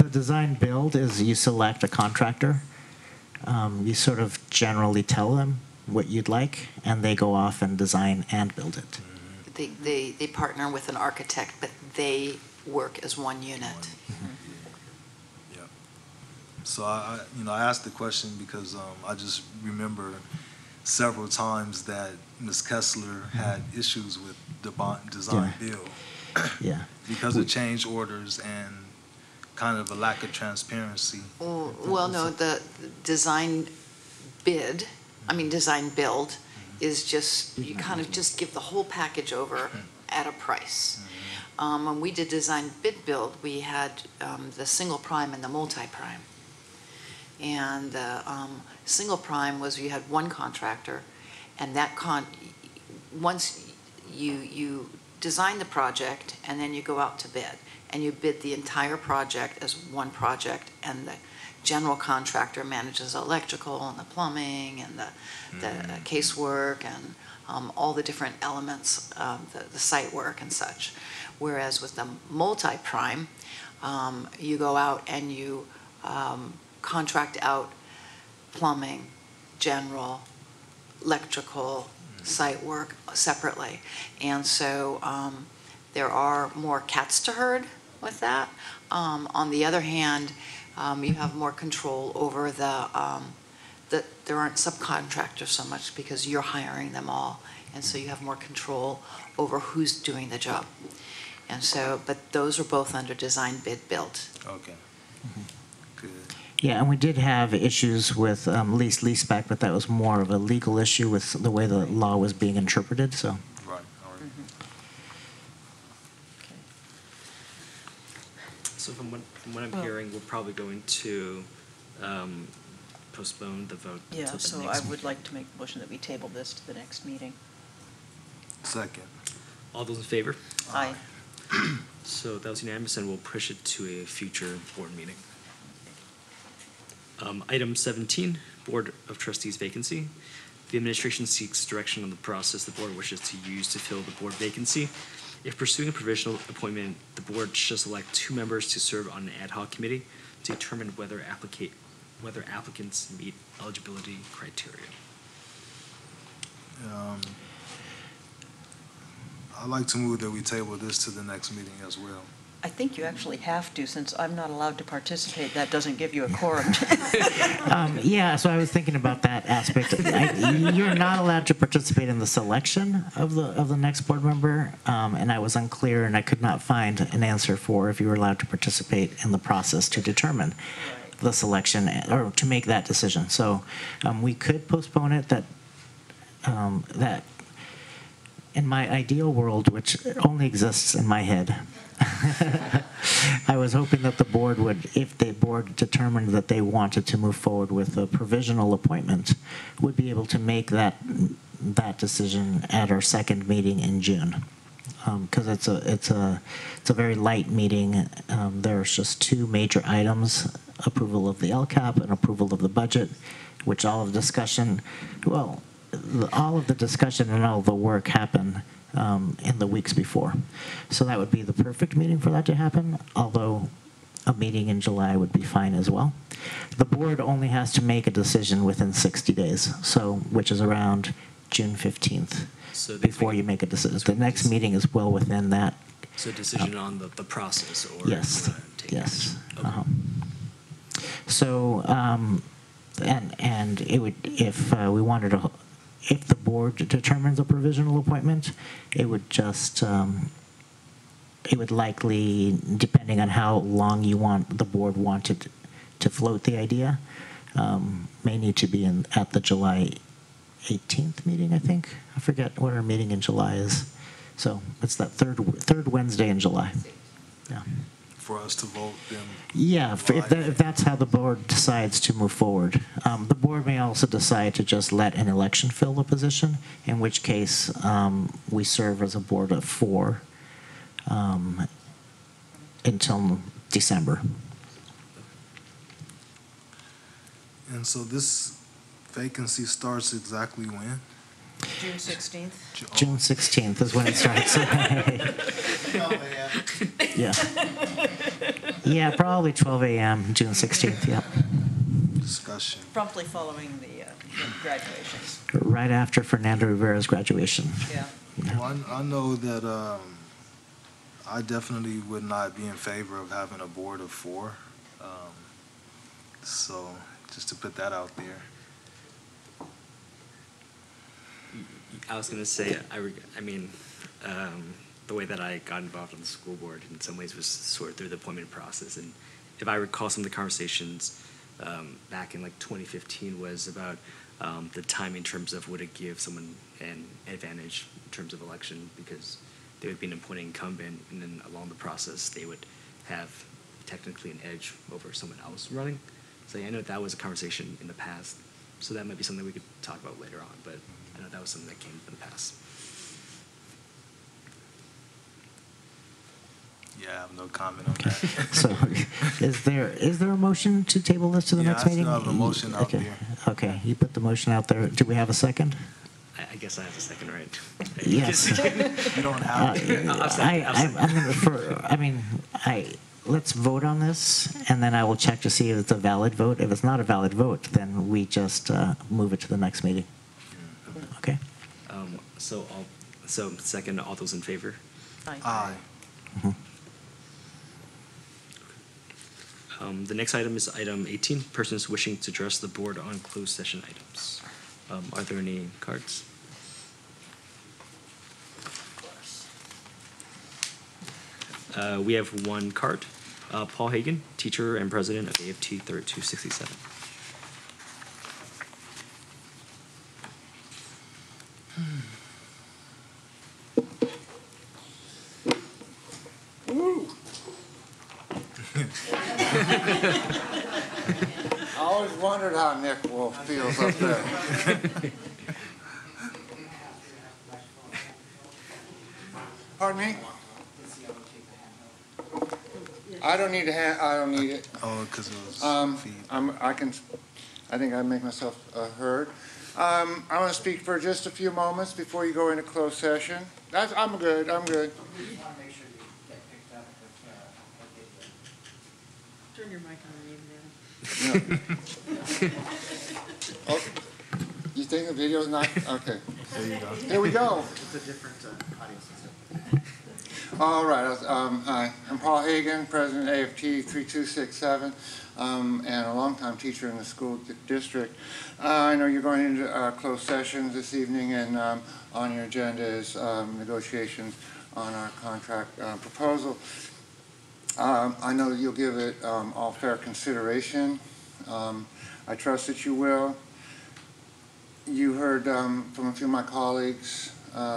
design build is you select a contractor, you sort of generally tell them what you'd like, and they go off and design and build it. They partner with an architect, but they work as one unit. So I asked the question because I just remember several times that Ms. Kessler had issues with the design build. Yeah. Because of change orders and kind of a lack of transparency. Well, no, the design bid, design build is just, you kind of just give the whole package over at a price. When we did design bid build, we had the single prime and the multi-prime. And the single prime was you had one contractor, and that once you design the project and then you go out to bid, and you bid the entire project as one project, and the general contractor manages electrical and the plumbing and the casework and all the different elements, the site work and such. Whereas with the multi-prime, you go out and you contract out plumbing, general, electrical, site work separately. And so there are more cats to herd with that. On the other hand, you have more control over that there aren't subcontractors so much because you're hiring them all. And so you have more control over who's doing the job. And so, but those are both under design bid build. Okay. Good. Yeah, and we did have issues with leaseback, but that was more of a legal issue with the way the law was being interpreted, so. Right, all right. So from what I'm hearing, we're probably going to postpone the vote Yeah, until the so next I would meeting. like to make a motion that we table this to the next meeting. Second. All those in favor? Aye. So that was unanimous, and we'll push it to a future board meeting. Item 17, Board of Trustees vacancy. The administration seeks direction on the process the board wishes to use to fill the board vacancy. If pursuing a provisional appointment, the board shall select 2 members to serve on an ad hoc committee to determine whether whether applicants meet eligibility criteria. I'd like to move that we table this to the next meeting as well. I think you actually have to, since I'm not allowed to participate. That doesn't give you a quorum. Yeah, so I was thinking about that aspect. You're not allowed to participate in the selection of the next board member, and I was unclear, and I could not find an answer for if you were allowed to participate in the process to determine the selection or to make that decision. So we could postpone it. That in my ideal world, which only exists in my head, I was hoping that the board would, if the board determined that they wanted to move forward with a provisional appointment, would be able to make that decision at our second meeting in June. Because it's a very light meeting. There's just two major items: approval of the LCAP and approval of the budget, which all of the discussion, all of the discussion and all of the work happen in the weeks before. So that would be the perfect meeting for that to happen, although a meeting in July would be fine as well. The board only has to make a decision within 60 days, so which is around June 15th, So before you make a decision. The next meeting is well within that. So decision on the process or Yes, yes. Okay. So, and it would, if we wanted to, if the board determines a provisional appointment, it would just, it would likely, depending on how long the board wanted to float the idea, may need to be at the July 18th meeting, I think. I forget what our meeting in July is. So it's that third Wednesday in July. Yeah. For us to vote then? Yeah, if that's how the board decides to move forward. The board may also decide to just let an election fill the position, in which case we serve as a board of 4 until December. And so this vacancy starts exactly when? June 16th. June 16th is when it starts. Yeah. Yeah, probably 12 a.m., June 16th, yeah. Discussion. Promptly following the graduation. Right after Fernando Rivera's graduation. Yeah. Well, I know that I definitely would not be in favor of having a board of 4. So just to put that out there. I was going to say, the way that I got involved in the school board in some ways was sort of through the appointment process. And if I recall, some of the conversations back in like 2015 was about the time in terms of would it give someone an advantage in terms of election, because they would be an appointed incumbent, and then along the process they would have technically an edge over someone else running. So I know that was a conversation in the past. So that might be something we could talk about later on, but I know that was something that came in the past. Yeah, I have no comment on that. So is there a motion to table this to the next meeting? Yeah, I still have a motion out there. Okay, you put the motion out there. Do we have a second? I guess I have a second, right? Yes. You don't have to. Let's vote on this, and then I will check to see if it's a valid vote. If it's not a valid vote, then we just move it to the next meeting. Okay? So second, all those in favor? Aye. Mm-hmm. The next item is item 18, persons wishing to address the board on closed session items. Are there any cards? We have one card. Paul Hagan, teacher and president of AFT 3267. I always wondered how Nick Wolf feels up there. Pardon me? I don't need I don't need it. Oh, because it was feed. I think I make myself heard. I want to speak for just a few moments before you go into closed session. I'm good. Turn your mic on, even then. Oh, you think the video's not? Okay. There you go. Here we go. It's a different audience system. All right. Hi, I'm Paul Hagan, President AFT 3267, and a longtime teacher in the school district. I know you're going into closed sessions this evening, and on your agenda is negotiations on our contract proposal. I know that you'll give it all fair consideration. I trust that you will. You heard from a few of my colleagues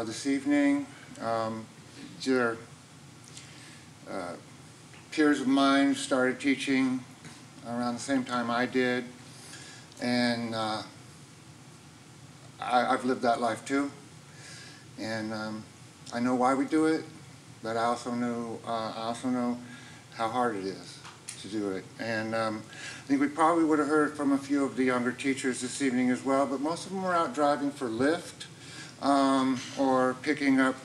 this evening. Their peers of mine started teaching around the same time I did, and I've lived that life too. And I know why we do it, but I also know how hard it is to do it. And I think we probably would have heard from a few of the younger teachers this evening as well, but most of them were out driving for Lyft or picking up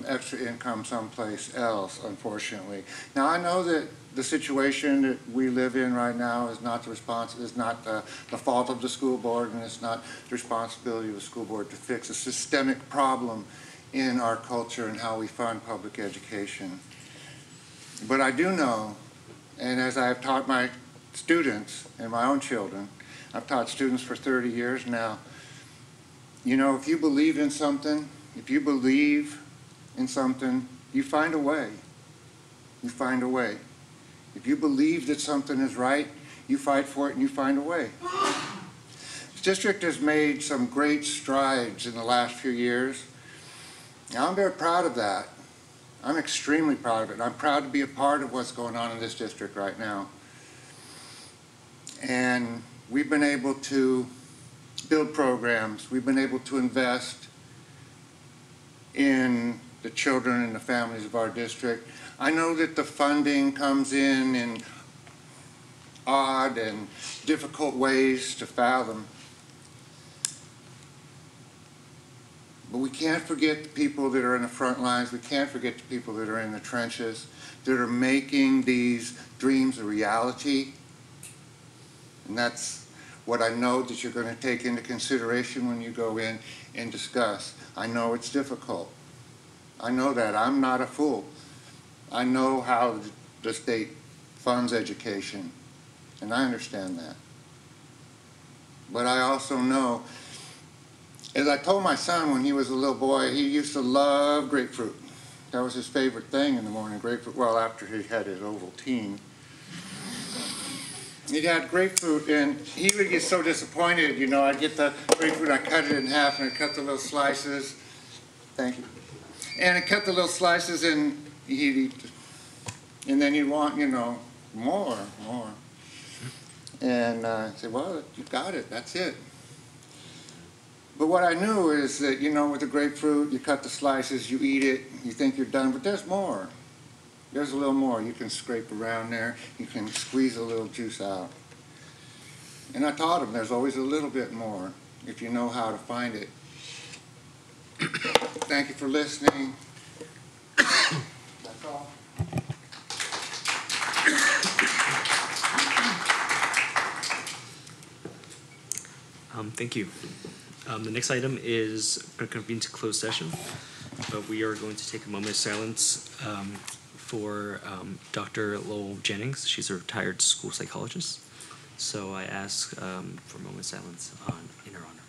extra income someplace else, unfortunately. Now, I know that the situation that we live in right now is not the fault of the school board, and it's not the responsibility of the school board to fix a systemic problem in our culture and how we fund public education. But I do know, and as I've taught my students and my own children, I've taught students for 30 years now, you know, if you believe in something, you find a way. You find a way. If you believe that something is right, you fight for it and you find a way. This district has made some great strides in the last few years. Now, I'm very proud of that. I'm extremely proud of it. I'm proud to be a part of what's going on in this district right now. And we've been able to build programs. We've been able to invest in the children and the families of our district. I know that the funding comes in odd and difficult ways to fathom. But we can't forget the people that are in the front lines. We can't forget the people that are in the trenches, that are making these dreams a reality. And that's what I know that you're going to take into consideration when you go in and discuss. I know it's difficult. I know that. I'm not a fool. I know how the state funds education, and I understand that. But I also know, as I told my son when he was a little boy, he used to love grapefruit. That was his favorite thing in the morning, grapefruit. Well, after he had his Ovaltine. He'd had grapefruit, and he would get so disappointed. You know, I'd get the grapefruit, I'd cut it in half, and I'd cut the little slices. Thank you. And I'd cut the little slices, and he'd eat. And then he'd want, you know, more. And I'd say, well, you got it, that's it. But what I knew is that, you know, with the grapefruit, you cut the slices, you eat it, you think you're done, but there's more. There's a little more. You can scrape around there. You can squeeze a little juice out. And I taught him there's always a little bit more if you know how to find it. Thank you for listening. That's all. Thank you. The next item is going to convene to closed session, but we are going to take a moment of silence for Dr. Lowell Jennings. She's a retired school psychologist. So I ask for a moment of silence in her honor.